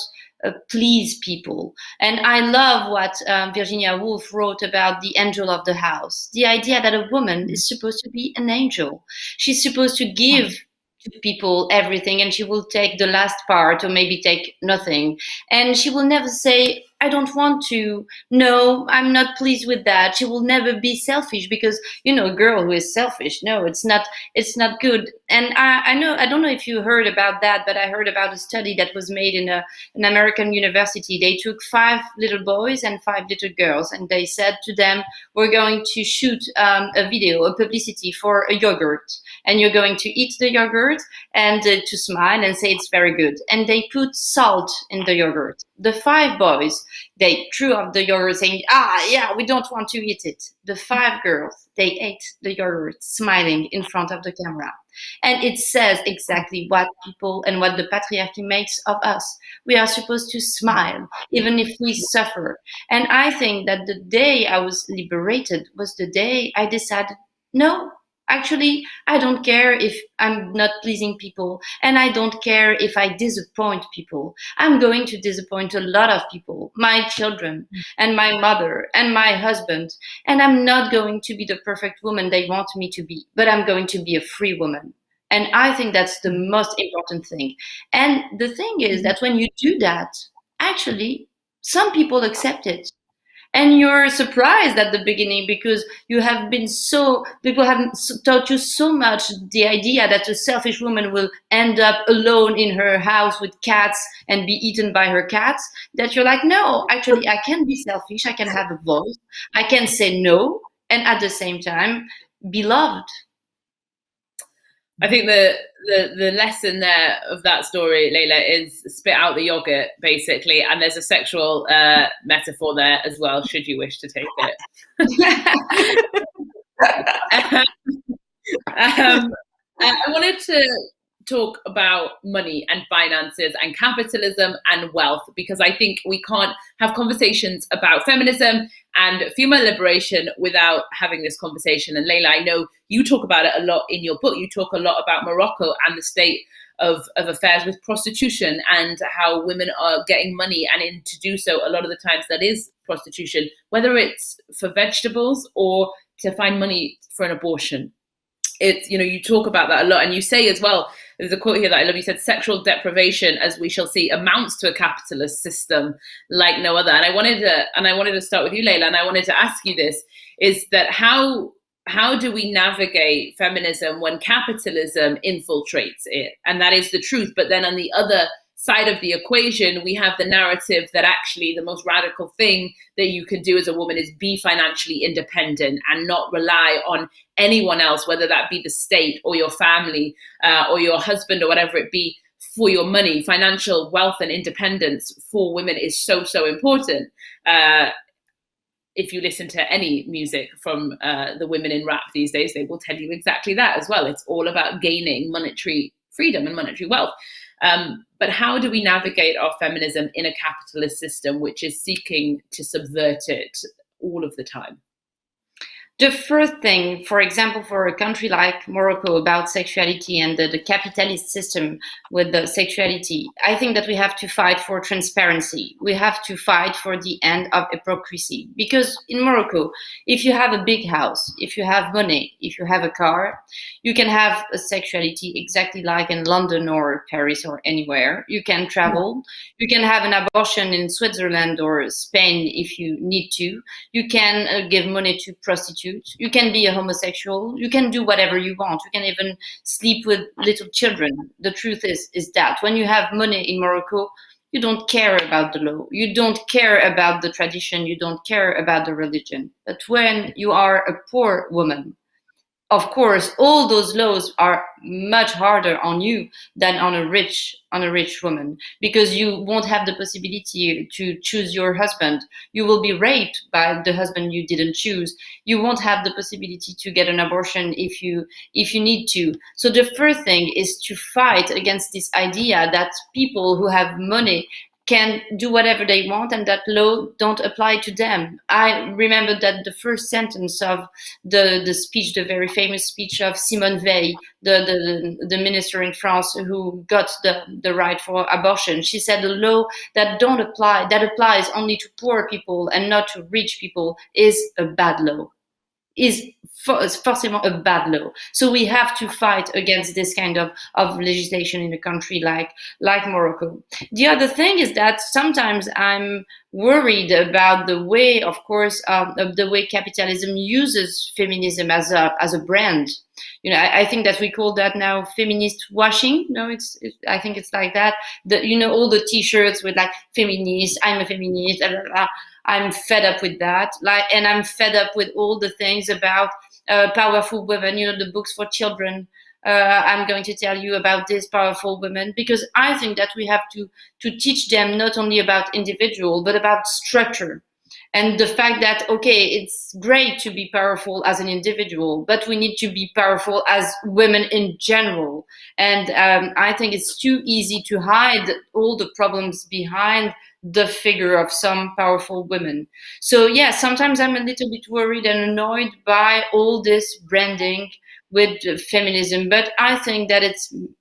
please people. And I love what Virginia Woolf wrote about the angel of the house, the idea that a woman is supposed to be an angel. She's supposed to give to people everything, and she will take the last part or maybe take nothing. And she will never say, I don't want to. No, I'm not pleased with that. She will never be selfish because, you know, a girl who is selfish, no, it's not good. And I don't know if you heard about that, but I heard about a study that was made in an American university. They took 5 little boys and 5 little girls, and they said to them, we're going to shoot a video, a publicity for a yogurt, and you're going to eat the yogurt and to smile and say it's very good. And they put salt in the yogurt. The 5 boys, they threw up the yogurt saying, yeah, we don't want to eat it. The 5 girls, they ate the yogurt smiling in front of the camera. And it says exactly what people and what the patriarchy makes of us. We are supposed to smile, even if we suffer. And I think that the day I was liberated was the day I decided, no, actually, I don't care if I'm not pleasing people, and I don't care if I disappoint people. I'm going to disappoint a lot of people, my children and my mother and my husband, and I'm not going to be the perfect woman they want me to be, but I'm going to be a free woman. And I think that's the most important thing. And the thing is that when you do that, actually, some people accept it. And you're surprised at the beginning because people have taught you so much the idea that a selfish woman will end up alone in her house with cats and be eaten by her cats, that you're like, no, actually I can be selfish, I can have a voice, I can say no, and at the same time be loved. I think the lesson there of that story, Leila, is spit out the yogurt, basically, and there's a sexual metaphor there as well, should you wish to take it. I wanted to talk about money and finances and capitalism and wealth, because I think we can't have conversations about feminism and female liberation without having this conversation. And Leila, I know you talk about it a lot in your book. You talk a lot about Morocco and the state of affairs with prostitution and how women are getting money, and to do so a lot of the times that is prostitution, whether it's for vegetables or to find money for an abortion. It's, you know, you talk about that a lot, and you say as well, there's a quote here that I love. You said, sexual deprivation, as we shall see, amounts to a capitalist system like no other. And I wanted to start with you, Leila, and I wanted to ask you this, is that how do we navigate feminism when capitalism infiltrates it? And that is the truth. But then on the other side of the equation, we have the narrative that actually the most radical thing that you can do as a woman is be financially independent and not rely on anyone else, whether that be the state or your family or your husband or whatever it be, for your money. Financial wealth and independence for women is so, so important. If you listen to any music from the women in rap these days, they will tell you exactly that as well. It's all about gaining monetary freedom and monetary wealth. But how do we navigate our feminism in a capitalist system which is seeking to subvert it all of the time? The first thing, for example, for a country like Morocco about sexuality and the capitalist system with the sexuality, I think that we have to fight for transparency. We have to fight for the end of hypocrisy. Because in Morocco, if you have a big house, if you have money, if you have a car, you can have a sexuality exactly like in London or Paris or anywhere. You can travel. You can have an abortion in Switzerland or Spain if you need to. You can give money to prostitutes. You can be a homosexual. You can do whatever you want. You can even sleep with little children. The truth is that when you have money in Morocco, you don't care about the law. You don't care about the tradition. You don't care about the religion. But when you are a poor woman, of course, all those laws are much harder on you than on a rich woman, because you won't have the possibility to choose your husband. You will be raped by the husband you didn't choose. You won't have the possibility to get an abortion if you need to. So the first thing is to fight against this idea that people who have money can do whatever they want and that law don't apply to them. I remember that the first sentence of the speech, the very famous speech of Simone Veil, the minister in France who got the right for abortion. She said the law that applies only to poor people and not to rich people is a bad law. Is forcément a bad law. So we have to fight against this kind of legislation in a country like Morocco. The other thing is that sometimes I'm worried about the way, of course, of the way capitalism uses feminism as a brand. You know, I think that we call that now feminist washing. No, I think it's like that. All the T-shirts with like feminist, I'm a feminist, blah, blah, blah. I'm fed up with that. And I'm fed up with all the things about powerful women. The books for children. I'm going to tell you about these powerful women, because I think that we have to teach them not only about individual but about structure. And the fact that, okay, it's great to be powerful as an individual, but we need to be powerful as women in general. And I think it's too easy to hide all the problems behind the figure of some powerful women. So yeah, sometimes I'm a little bit worried and annoyed by all this branding with feminism, but I think that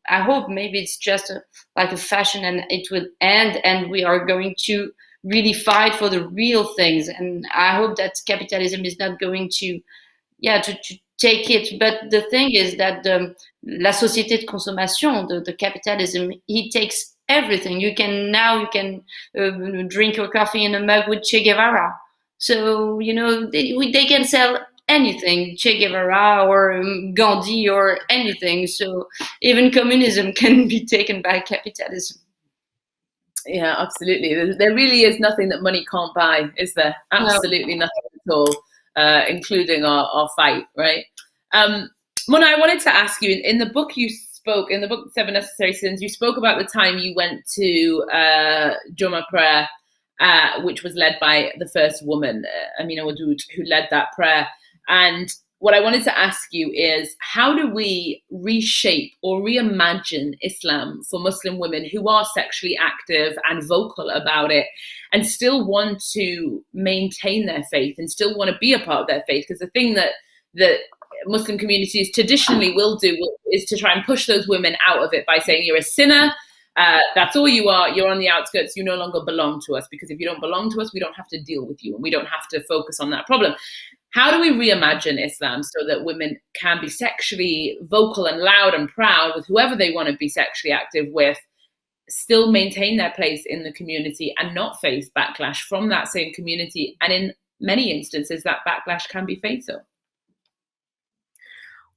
I hope maybe it's just like a fashion and it will end, and we are going to really fight for the real things. And I hope that capitalism is not going to take it. But the thing is that la société de consommation, the capitalism, he takes everything. You can drink your coffee in a mug with Che Guevara. So, they can sell anything, Che Guevara or Gandhi or anything. So even communism can be taken by capitalism. Yeah, absolutely. There really is nothing that money can't buy, is there? Absolutely nothing at all, including our fight, right? Mona, I wanted to ask you, in the book in the book 7 Necessary Sins, you spoke about the time you went to Juma prayer, which was led by the first woman, Amina Wadoud, who led that prayer. And what I wanted to ask you is, how do we reshape or reimagine Islam for Muslim women who are sexually active and vocal about it and still want to maintain their faith and still want to be a part of their faith? Because the thing that Muslim communities traditionally will do is to try and push those women out of it by saying, you're a sinner, that's all you are, you're on the outskirts, you no longer belong to us, because if you don't belong to us, we don't have to deal with you and we don't have to focus on that problem. How do we reimagine Islam so that women can be sexually vocal and loud and proud with whoever they want to be sexually active with, still maintain their place in the community and not face backlash from that same community? And in many instances, that backlash can be fatal.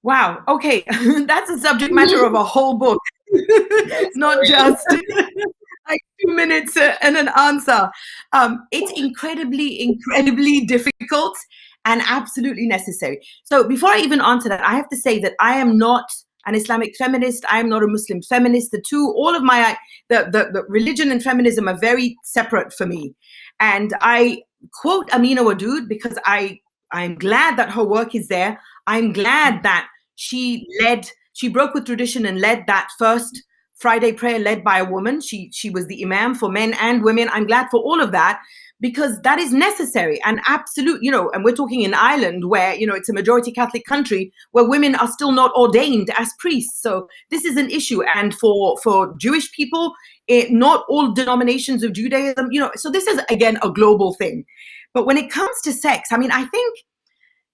Wow. Okay. That's a subject matter of a whole book. Not just minutes and an answer. It's incredibly difficult and absolutely necessary. So before I even answer that, I have to say that I am not an Islamic feminist. I am not a Muslim feminist. All of my, the religion and feminism are very separate for me. And I quote Amina Wadud because I'm glad that her work is there. I'm glad that she broke with tradition and led that first Friday prayer led by a woman. She was the imam for men and women. I'm glad for all of that, because that is necessary and absolute, and we're talking in Ireland where, it's a majority Catholic country where women are still not ordained as priests. So this is an issue. And for Jewish people, not all denominations of Judaism, so this is, again, a global thing. But when it comes to sex,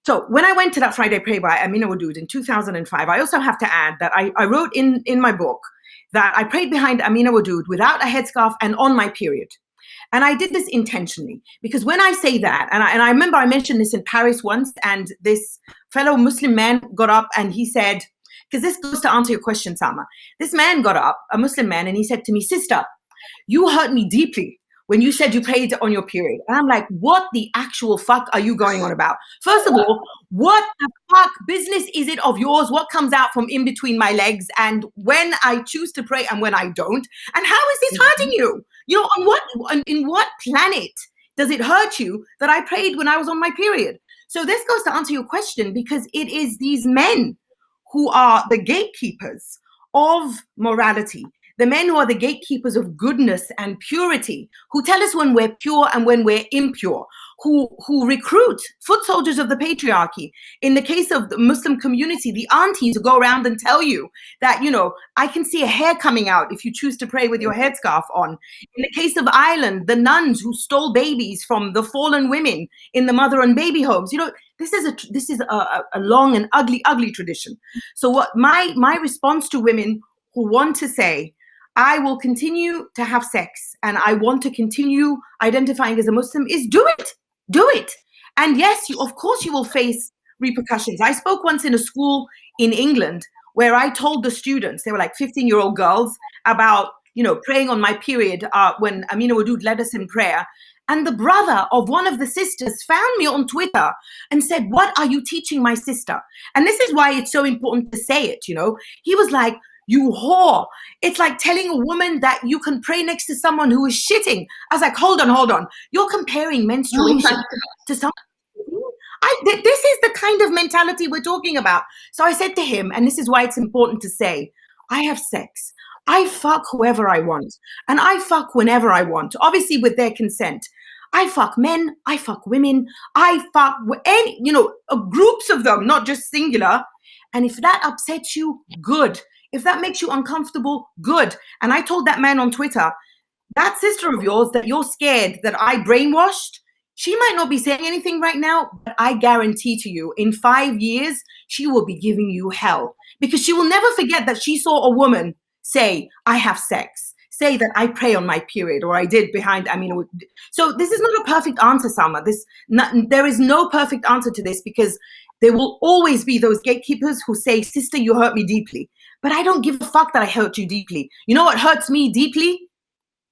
so when I went to that Friday prayer by Amina Wadud in 2005, I also have to add that I wrote in my book that I prayed behind Amina Wadud without a headscarf and on my period. And I did this intentionally because when I say that, and I remember I mentioned this in Paris once, and this fellow Muslim man got up and he said, because this goes to answer your question, Salma. This man got up, a Muslim man, and he said to me, "Sister, you hurt me deeply when you said you prayed on your period." And I'm like, what the actual fuck are you going on about? First of all, what the fuck business is it of yours? What comes out from in between my legs, and when I choose to pray and when I don't? And how is this hurting you? In what planet does it hurt you that I prayed when I was on my period? So this goes to answer your question, because it is these men who are the gatekeepers of morality. The men who are the gatekeepers of goodness and purity, who tell us when we're pure and when we're impure, who recruit foot soldiers of the patriarchy. In the case of the Muslim community, the aunties who go around and tell you that, I can see a hair coming out if you choose to pray with your headscarf on. In the case of Ireland, the nuns who stole babies from the fallen women in the mother and baby homes. This is a long and ugly tradition. So what my response to women who want to say, I will continue to have sex and I want to continue identifying as a Muslim, is do it. And yes, of course you will face repercussions. I spoke once in a school in England where I told the students, they were like 15-year-old girls, about, praying on my period when Amina Wadud led us in prayer. And the brother of one of the sisters found me on Twitter and said, "What are you teaching my sister?" And this is why it's so important to say it, He was like, "You whore. It's like telling a woman that you can pray next to someone who is shitting." I was like, hold on. You're comparing menstruation to someone. This is the kind of mentality we're talking about. So I said to him, and this is why it's important to say, I have sex. I fuck whoever I want. And I fuck whenever I want, obviously with their consent. I fuck men. I fuck women. I fuck groups of them, not just singular. And if that upsets you, good. If that makes you uncomfortable, good. And I told that man on Twitter, that sister of yours that you're scared that I brainwashed, she might not be saying anything right now, but I guarantee to you, in 5 years, she will be giving you hell, because she will never forget that she saw a woman say, I have sex, say that I pray on my period, or I did behind, So this is not a perfect answer, Salma. There is no perfect answer to this, because there will always be those gatekeepers who say, sister, you hurt me deeply. But I don't give a fuck that I hurt you deeply. You know what hurts me deeply?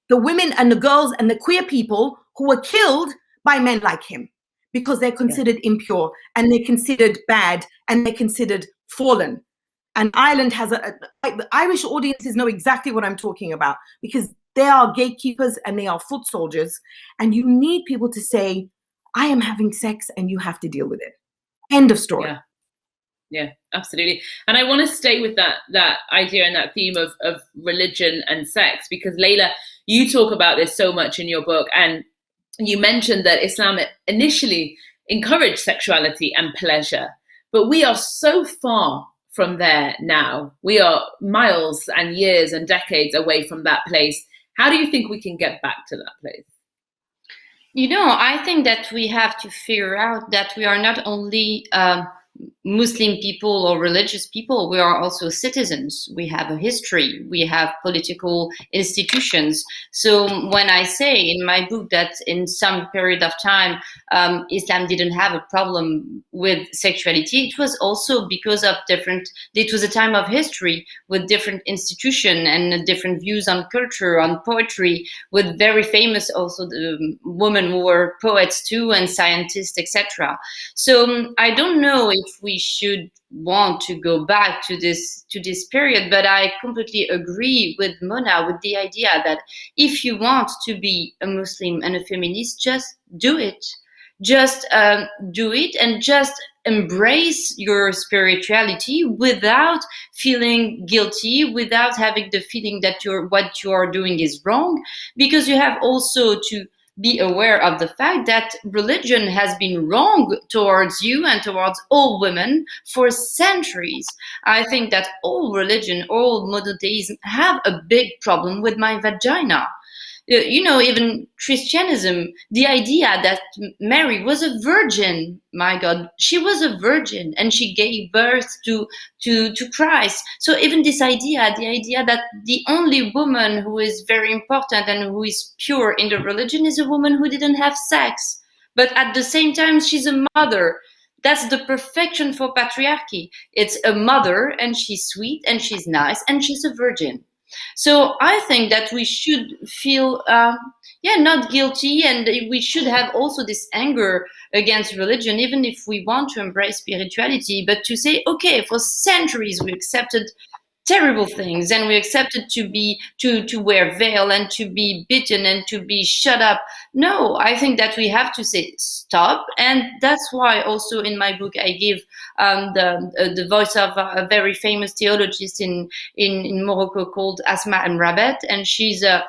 The women and the girls and the queer people who were killed by men like him, because they're considered impure and they're considered bad and they're considered fallen. And Ireland has the Irish audiences know exactly what I'm talking about, because they are gatekeepers and they are foot soldiers. And you need people to say, I am having sex and you have to deal with it. End of story. Yeah, absolutely. And I want to stay with that idea and that theme of religion and sex, because Leila, you talk about this so much in your book, and you mentioned that Islam initially encouraged sexuality and pleasure, but we are so far from there now. We are miles and years and decades away from that place. How do you think we can get back to that place? I think that we have to figure out that we are not only Muslim people or religious people, we are also citizens. We have a history, we have political institutions. So when I say in my book that in some period of time Islam didn't have a problem with sexuality, it was also because of it was a time of history with different institutions and different views on culture, on poetry, with very famous also women who were poets too and scientists, etc. So I don't know if we should want to go back to this period, but I completely agree with Mona with the idea that if you want to be a Muslim and a feminist, just do it. Just do it and just embrace your spirituality without feeling guilty, without having the feeling that what you are doing is wrong, because you have also to be aware of the fact that religion has been wrong towards you and towards all women for centuries. I think that all religion, all monotheism have a big problem with my vagina. Even Christianism, the idea that Mary was a virgin, my God, she was a virgin and she gave birth to Christ. So even this idea, the idea that the only woman who is very important and who is pure in the religion is a woman who didn't have sex, but at the same time she's a mother. That's the perfection for patriarchy. It's a mother and she's sweet and she's nice and she's a virgin. So I think that we should feel, not guilty, and we should have also this anger against religion, even if we want to embrace spirituality, but to say, okay, for centuries we accepted terrible things and we accepted to wear veil and to be beaten and to be shut up. No, I think that we have to say stop, and that's why also in my book I give the voice of a very famous theologist in Morocco called Asma and Rabet, and she's a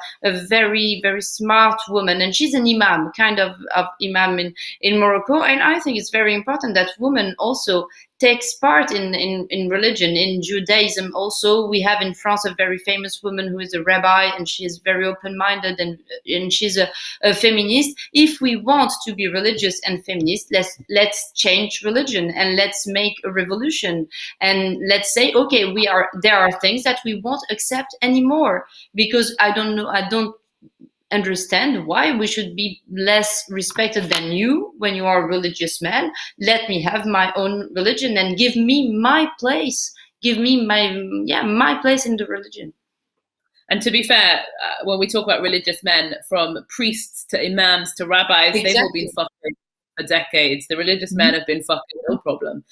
very, very smart woman, and she's an imam, kind of imam in Morocco, and I think it's very important that women also takes part in religion, in Judaism. Also, we have in France a very famous woman who is a rabbi, and she is very open-minded, and she's a feminist. If we want to be religious and feminist, let's change religion and let's make a revolution, and let's say, okay, there are things that we won't accept anymore, because I don't understand why we should be less respected than you when you are a religious man. Let me have my own religion and give me my place. Give me my place in the religion. And to be fair, when we talk about religious men, from priests to imams to rabbis, Exactly. they've all been fucking for decades. The religious men have been fucking, no problem.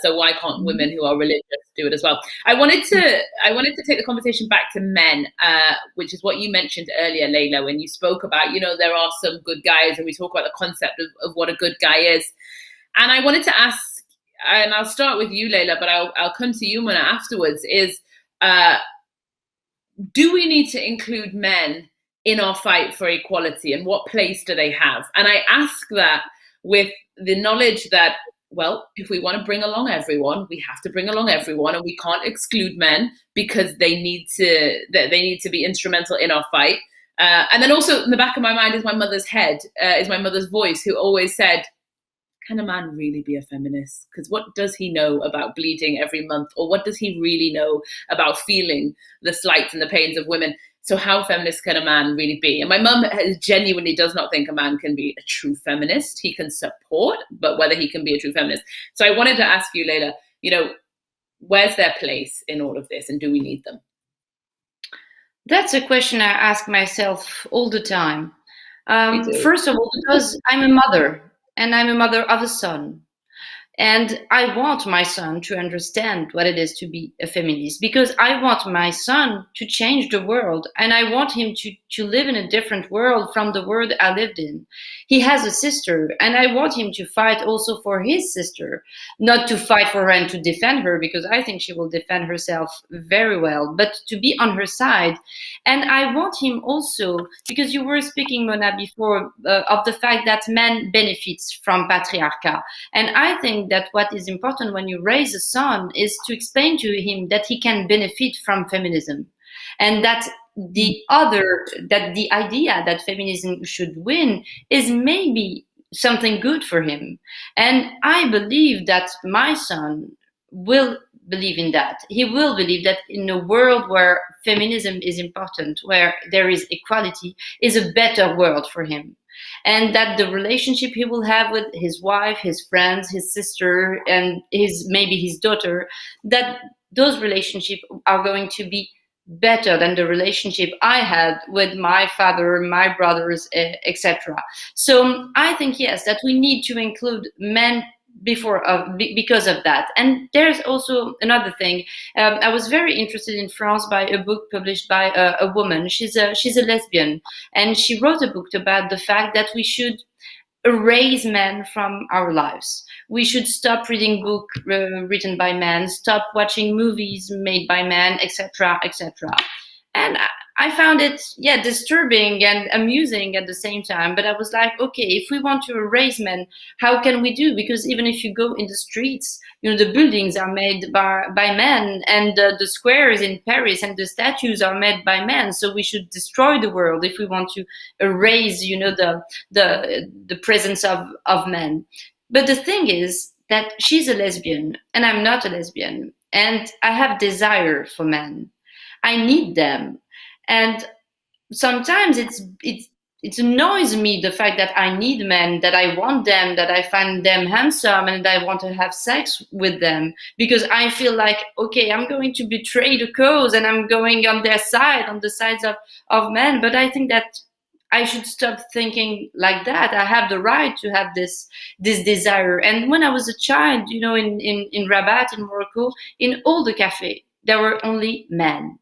So why can't women who are religious do it as well? I wanted to take the conversation back to men, which is what you mentioned earlier, Leila, when you spoke about, there are some good guys, and we talk about the concept of what a good guy is. And I wanted to ask, and I'll start with you, Leila, but I'll come to you, Mona, afterwards, is do we need to include men in our fight for equality, and what place do they have? And I ask that with the knowledge that, well, if we want to bring along everyone, we have to bring along everyone, and we can't exclude men because they need to be instrumental in our fight. And then also in the back of my mind is my mother's voice, who always said, can a man really be a feminist? Because what does he know about bleeding every month? Or what does he really know about feeling the slights and the pains of women? So how feminist can a man really be? And my mum genuinely does not think a man can be a true feminist. He can support, but whether he can be a true feminist. So I wanted to ask you, Leila, where's their place in all of this, and do we need them? That's a question I ask myself all the time. First of all, because I'm a mother, and I'm a mother of a son. And I want my son to understand what it is to be a feminist, because I want my son to change the world, and I want him to live in a different world from the world I lived in. He has a sister, and I want him to fight also for his sister, not to fight for her and to defend her, because I think she will defend herself very well, but to be on her side. And I want him also, because you were speaking, Mona, before of the fact that men benefits from patriarchal. And I think that what is important when you raise a son is to explain to him that he can benefit from feminism, and that the idea that feminism should win is maybe something good for him. And I believe that my son will believe in that. He will believe that in a world where feminism is important, where there is equality, is a better world for him. And that the relationship he will have with his wife, his friends, his sister, and maybe his daughter, that those relationships are going to be better than the relationship I had with my father, my brothers, etc. So I think, yes, that we need to include men because of that. And there's also another thing. I was very interested in France by a book published by a woman. She's a lesbian, and she wrote a book about the fact that we should erase men from our lives. We should stop reading books written by men, stop watching movies made by men, etc., etc. And I found it, disturbing and amusing at the same time. But I was like, okay, if we want to erase men, how can we do? Because even if you go in the streets, the buildings are made by men, and the squares in Paris and the statues are made by men. So we should destroy the world if we want to erase, the presence of men. But the thing is that she's a lesbian and I'm not a lesbian, and I have desire for men. I need them. And sometimes it annoys me, the fact that I need men, that I want them, that I find them handsome, and I want to have sex with them, because I feel like, okay, I'm going to betray the cause and I'm going on their side, on the sides of men. But I think that I should stop thinking like that. I have the right to have this desire. And when I was a child, in Rabat, in Morocco, in all the cafes, there were only men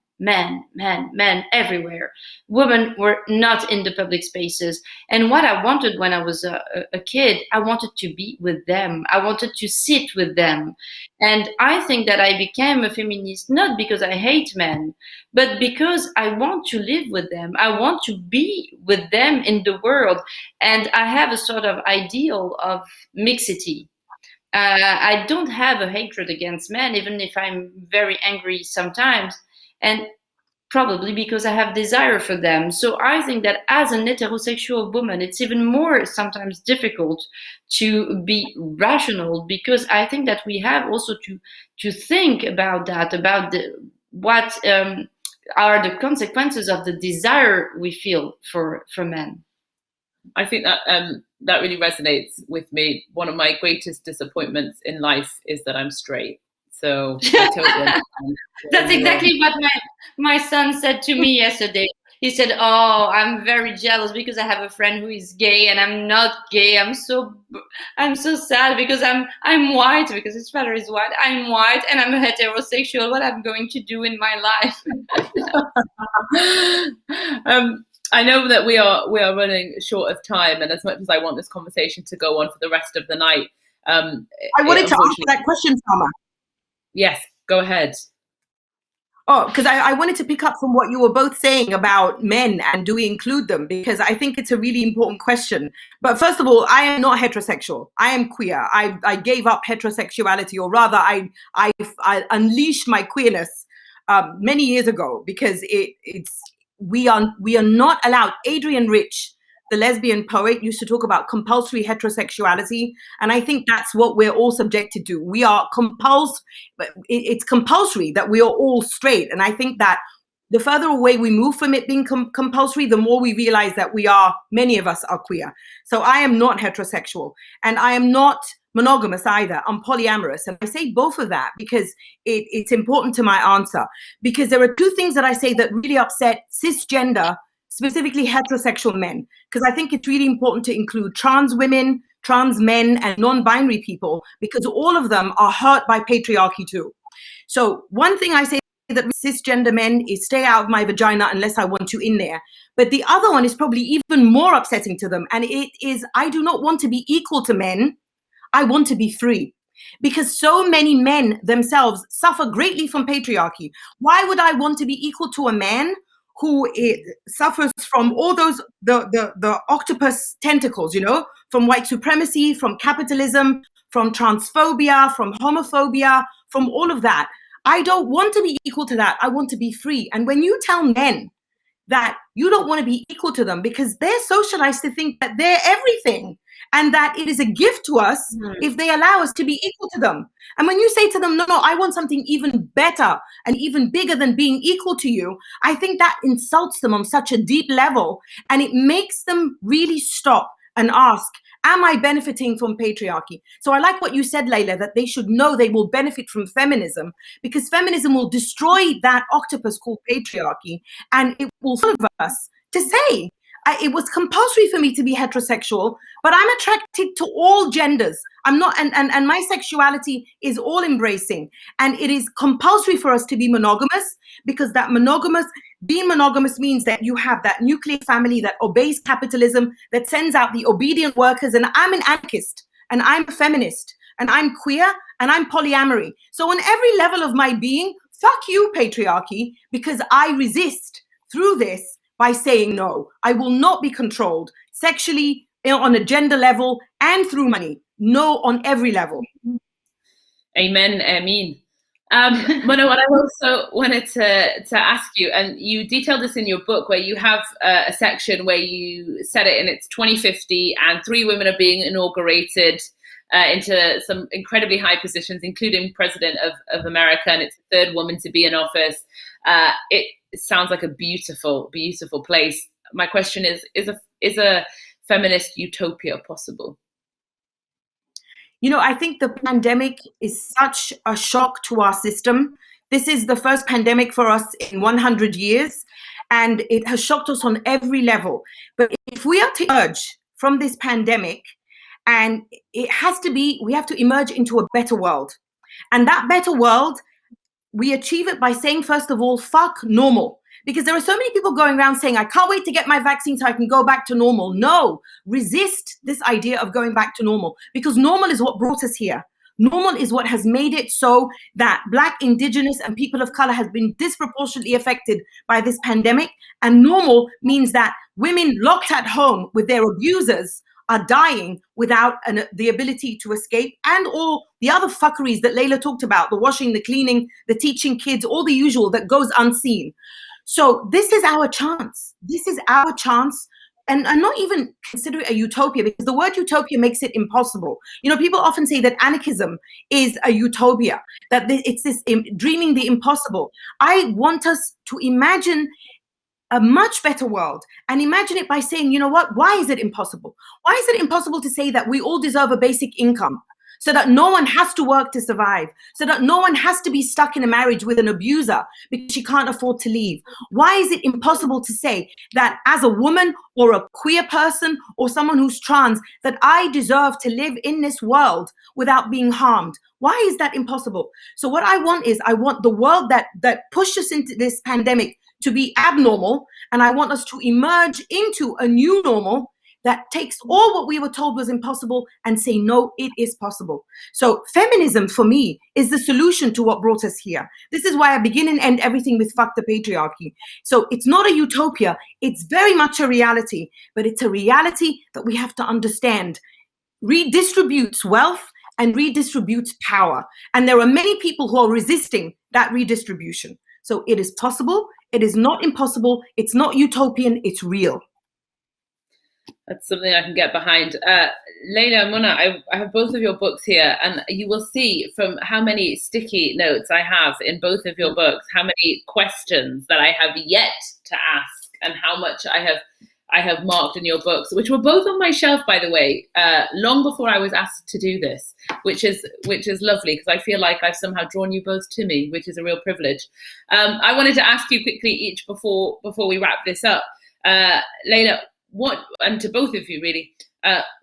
everywhere. Women were not in the public spaces. And what I wanted when I was a kid, I wanted to be with them. I wanted to sit with them. And I think that I became a feminist not because I hate men, but because I want to live with them. I want to be with them in the world. And I have a sort of ideal of mixity. I don't have a hatred against men, even if I'm very angry sometimes. And probably because I have desire for them. So I think that as an heterosexual woman, it's even more sometimes difficult to be rational, because I think that we have also to think about that, about what are the consequences of the desire we feel for men. I think that that really resonates with me. One of my greatest disappointments in life is that I'm straight. So I totally understand. That's exactly what my son said to me yesterday. He said, "Oh, I'm very jealous because I have a friend who is gay and I'm not gay. I'm so sad because I'm white, because his father is white. I'm white and I'm a heterosexual. What I'm going to do in my life?" I know that we are running short of time, and as much as I want this conversation to go on for the rest of the night, I wanted to ask that question, Sama. Yes, go ahead. Oh, because I wanted to pick up from what you were both saying about men and do we include them, because I think it's a really important question. But first of all, I am not heterosexual. I am queer. I gave up heterosexuality, or rather I unleashed my queerness many years ago, because we are not allowed. Adrienne Rich, the lesbian poet, used to talk about compulsory heterosexuality. And I think that's what we're all subjected to. We are it's compulsory that we are all straight. And I think that the further away we move from it being compulsory, the more we realize that many of us are queer. So I am not heterosexual, and I am not monogamous either. I'm polyamorous. And I say both of that because it's important to my answer. Because there are two things that I say that really upset cisgender, specifically heterosexual men, because I think it's really important to include trans women, trans men, and non-binary people, because all of them are hurt by patriarchy too. So one thing I say that cisgender men is stay out of my vagina unless I want you in there. But the other one is probably even more upsetting to them. And it is, I do not want to be equal to men. I want to be free. Because so many men themselves suffer greatly from patriarchy. Why would I want to be equal to a man who suffers from all those, the octopus tentacles, from white supremacy, from capitalism, from transphobia, from homophobia, from all of that? I don't want to be equal to that. I want to be free. And when you tell men that you don't want to be equal to them because they're socialized to think that they're everything, and that it is a gift to us if they allow us to be equal to them. And when you say to them, no, I want something even better and even bigger than being equal to you, I think that insults them on such a deep level, and it makes them really stop and ask, am I benefiting from patriarchy? So I like what you said, Leila, that they should know they will benefit from feminism, because feminism will destroy that octopus called patriarchy, and it will serve us to say, it was compulsory for me to be heterosexual, but I'm attracted to all genders. I'm not, and my sexuality is all embracing. And it is compulsory for us to be monogamous, because being monogamous means that you have that nuclear family that obeys capitalism, that sends out the obedient workers. And I'm an anarchist, and I'm a feminist, and I'm queer, and I'm polyamory. So on every level of my being, fuck you, patriarchy, because I resist through this by saying no. I will not be controlled sexually, on a gender level, and through money. No, on every level. Amen. Amen. Mona, what I also wanted to ask you, and you detailed this in your book, where you have a section where you said it, and it's 2050, and 3 women are being inaugurated into some incredibly high positions, including President of America, and it's the 3rd woman to be in office. It sounds like a beautiful, beautiful place. My question is a feminist utopia possible? I think the pandemic is such a shock to our system. This is the first pandemic for us in 100 years, and it has shocked us on every level. But if we are to emerge from this pandemic, and we have to emerge into a better world. And that better world, we achieve it by saying, first of all, fuck normal. Because there are so many people going around saying, I can't wait to get my vaccine so I can go back to normal. No, resist this idea of going back to normal, because normal is what brought us here. Normal is what has made it so that Black, Indigenous, and people of color has been disproportionately affected by this pandemic. And normal means that women locked at home with their abusers are dying without the ability to escape, and all the other fuckeries that Leila talked about, the washing, the cleaning, the teaching kids, all the usual that goes unseen. So this is our chance. This is our chance. And not even consider it a utopia, because the word utopia makes it impossible. People often say that anarchism is a utopia, that it's this dreaming the impossible. I want us to imagine a much better world, and imagine it by saying, you know what, why is it impossible? Why is it impossible to say that we all deserve a basic income, so that no one has to work to survive, so that no one has to be stuck in a marriage with an abuser because she can't afford to leave? Why is it impossible to say that as a woman or a queer person or someone who's trans, that I deserve to live in this world without being harmed? Why is that impossible? So what I want the world that pushed us into this pandemic to be abnormal, and I want us to emerge into a new normal that takes all what we were told was impossible and say, no, it is possible. So feminism, for me, is the solution to what brought us here. This is why I begin and end everything with fuck the patriarchy. So it's not a utopia. It's very much a reality, but it's a reality that we have to understand redistributes wealth and redistributes power. And there are many people who are resisting that redistribution. So it is possible. It is not impossible. It's not utopian. It's real. That's something I can get behind. Leila and Mona, I have both of your books here, and you will see from how many sticky notes I have in both of your books, how many questions that I have yet to ask, and how much I have marked in your books, which were both on my shelf, by the way, long before I was asked to do this, which is lovely, because I feel like I've somehow drawn you both to me, which is a real privilege. I wanted to ask you quickly each before we wrap this up. Leila, and to both of you really,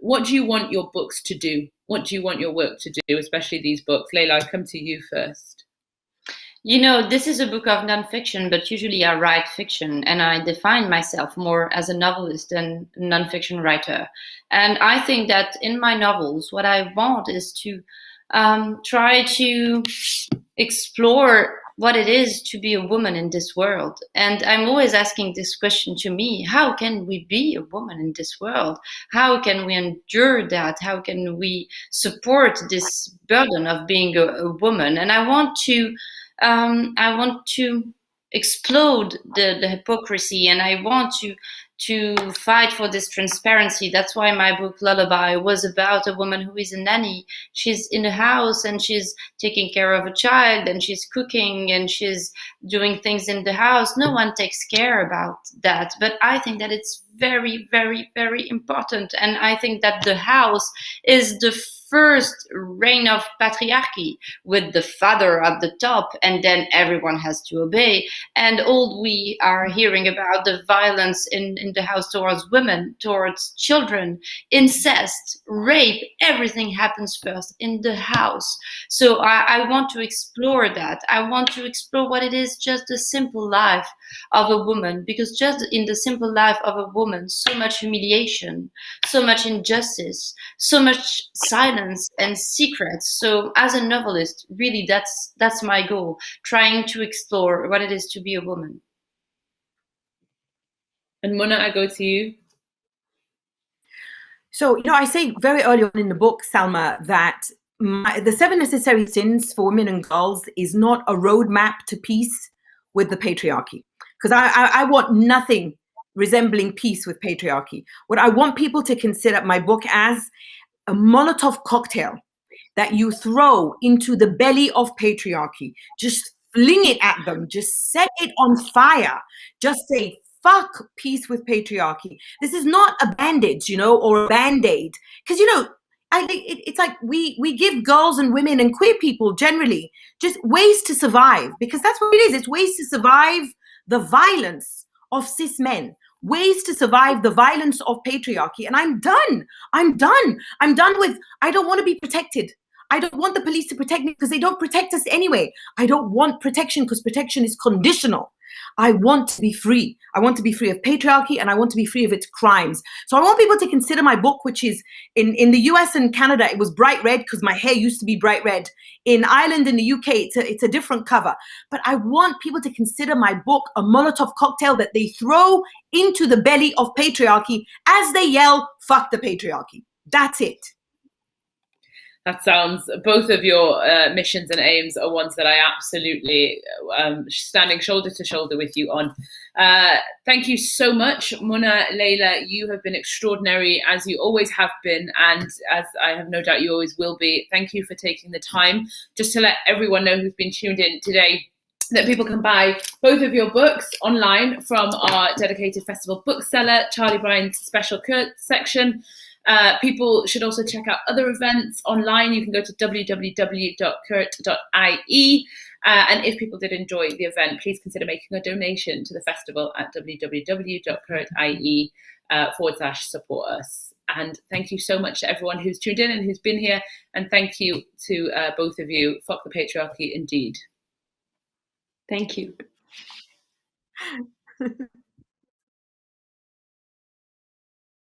what do you want your books to do? What do you want your work to do, especially these books? Leila, I'll come to you first. This is a book of nonfiction, but usually I write fiction, and I define myself more as a novelist than a nonfiction writer. And I think that in my novels, what I want is to try to explore what it is to be a woman in this world. And I'm always asking this question to me: how can we be a woman in this world? How can we endure that? How can we support this burden of being a woman? And I want to explode the hypocrisy, and I want to fight for this transparency. That's why my book Lullaby was about a woman who is a nanny. She's in a house and she's taking care of a child and she's cooking and she's doing things in the house. No one takes care about that. But I think that it's very, very, very important. And I think that the house is the first reign of patriarchy, with the father at the top, and then everyone has to obey. And all we are hearing about the violence in the house towards women, towards children, incest, rape, everything happens first in the house. So I want to explore that. I want to explore what it is, just the simple life of a woman, because just in the simple life of a woman, so much humiliation, so much injustice, so much silence and secrets. So as a novelist, really that's my goal, trying to explore what it is to be a woman. And Mona, I go to you. So, I say very early on in the book, Salma, that the 7 necessary sins for women and girls is not a roadmap to peace with the patriarchy. Because I want nothing resembling peace with patriarchy. What I want people to consider my book as a Molotov cocktail that you throw into the belly of patriarchy. Just fling it at them. Just set it on fire. Just say, fuck peace with patriarchy. This is not a bandage, or a band-aid. Because, I think it's like we give girls and women and queer people generally just ways to survive, because that's what it is. It's ways to survive the violence of cis men, ways to survive the violence of patriarchy. And I'm done. I'm done with, I don't want to be protected. I don't want the police to protect me because they don't protect us anyway. I don't want protection because protection is conditional. I want to be free. I want to be free of patriarchy, and I want to be free of its crimes. So I want people to consider my book, which is in the US and Canada, it was bright red because my hair used to be bright red. In Ireland and the UK, it's a different cover. But I want people to consider my book a Molotov cocktail that they throw into the belly of patriarchy as they yell, fuck the patriarchy. That's it. That sounds, both of your missions and aims are ones that I absolutely standing shoulder to shoulder with you on. Thank you so much, Mona, Leila. You have been extraordinary, as you always have been, and as I have no doubt you always will be. Thank you for taking the time. Just to let everyone know who's been tuned in today, that people can buy both of your books online from our dedicated festival bookseller, Charlie Bryan's Special Kurt section. People should also check out other events online. You can go to www.kurt.ie. And if people did enjoy the event, please consider making a donation to the festival at www.kurt.ie/support us. And thank you so much to everyone who's tuned in and who's been here. And thank you to both of you. Fuck the patriarchy, indeed. Thank you.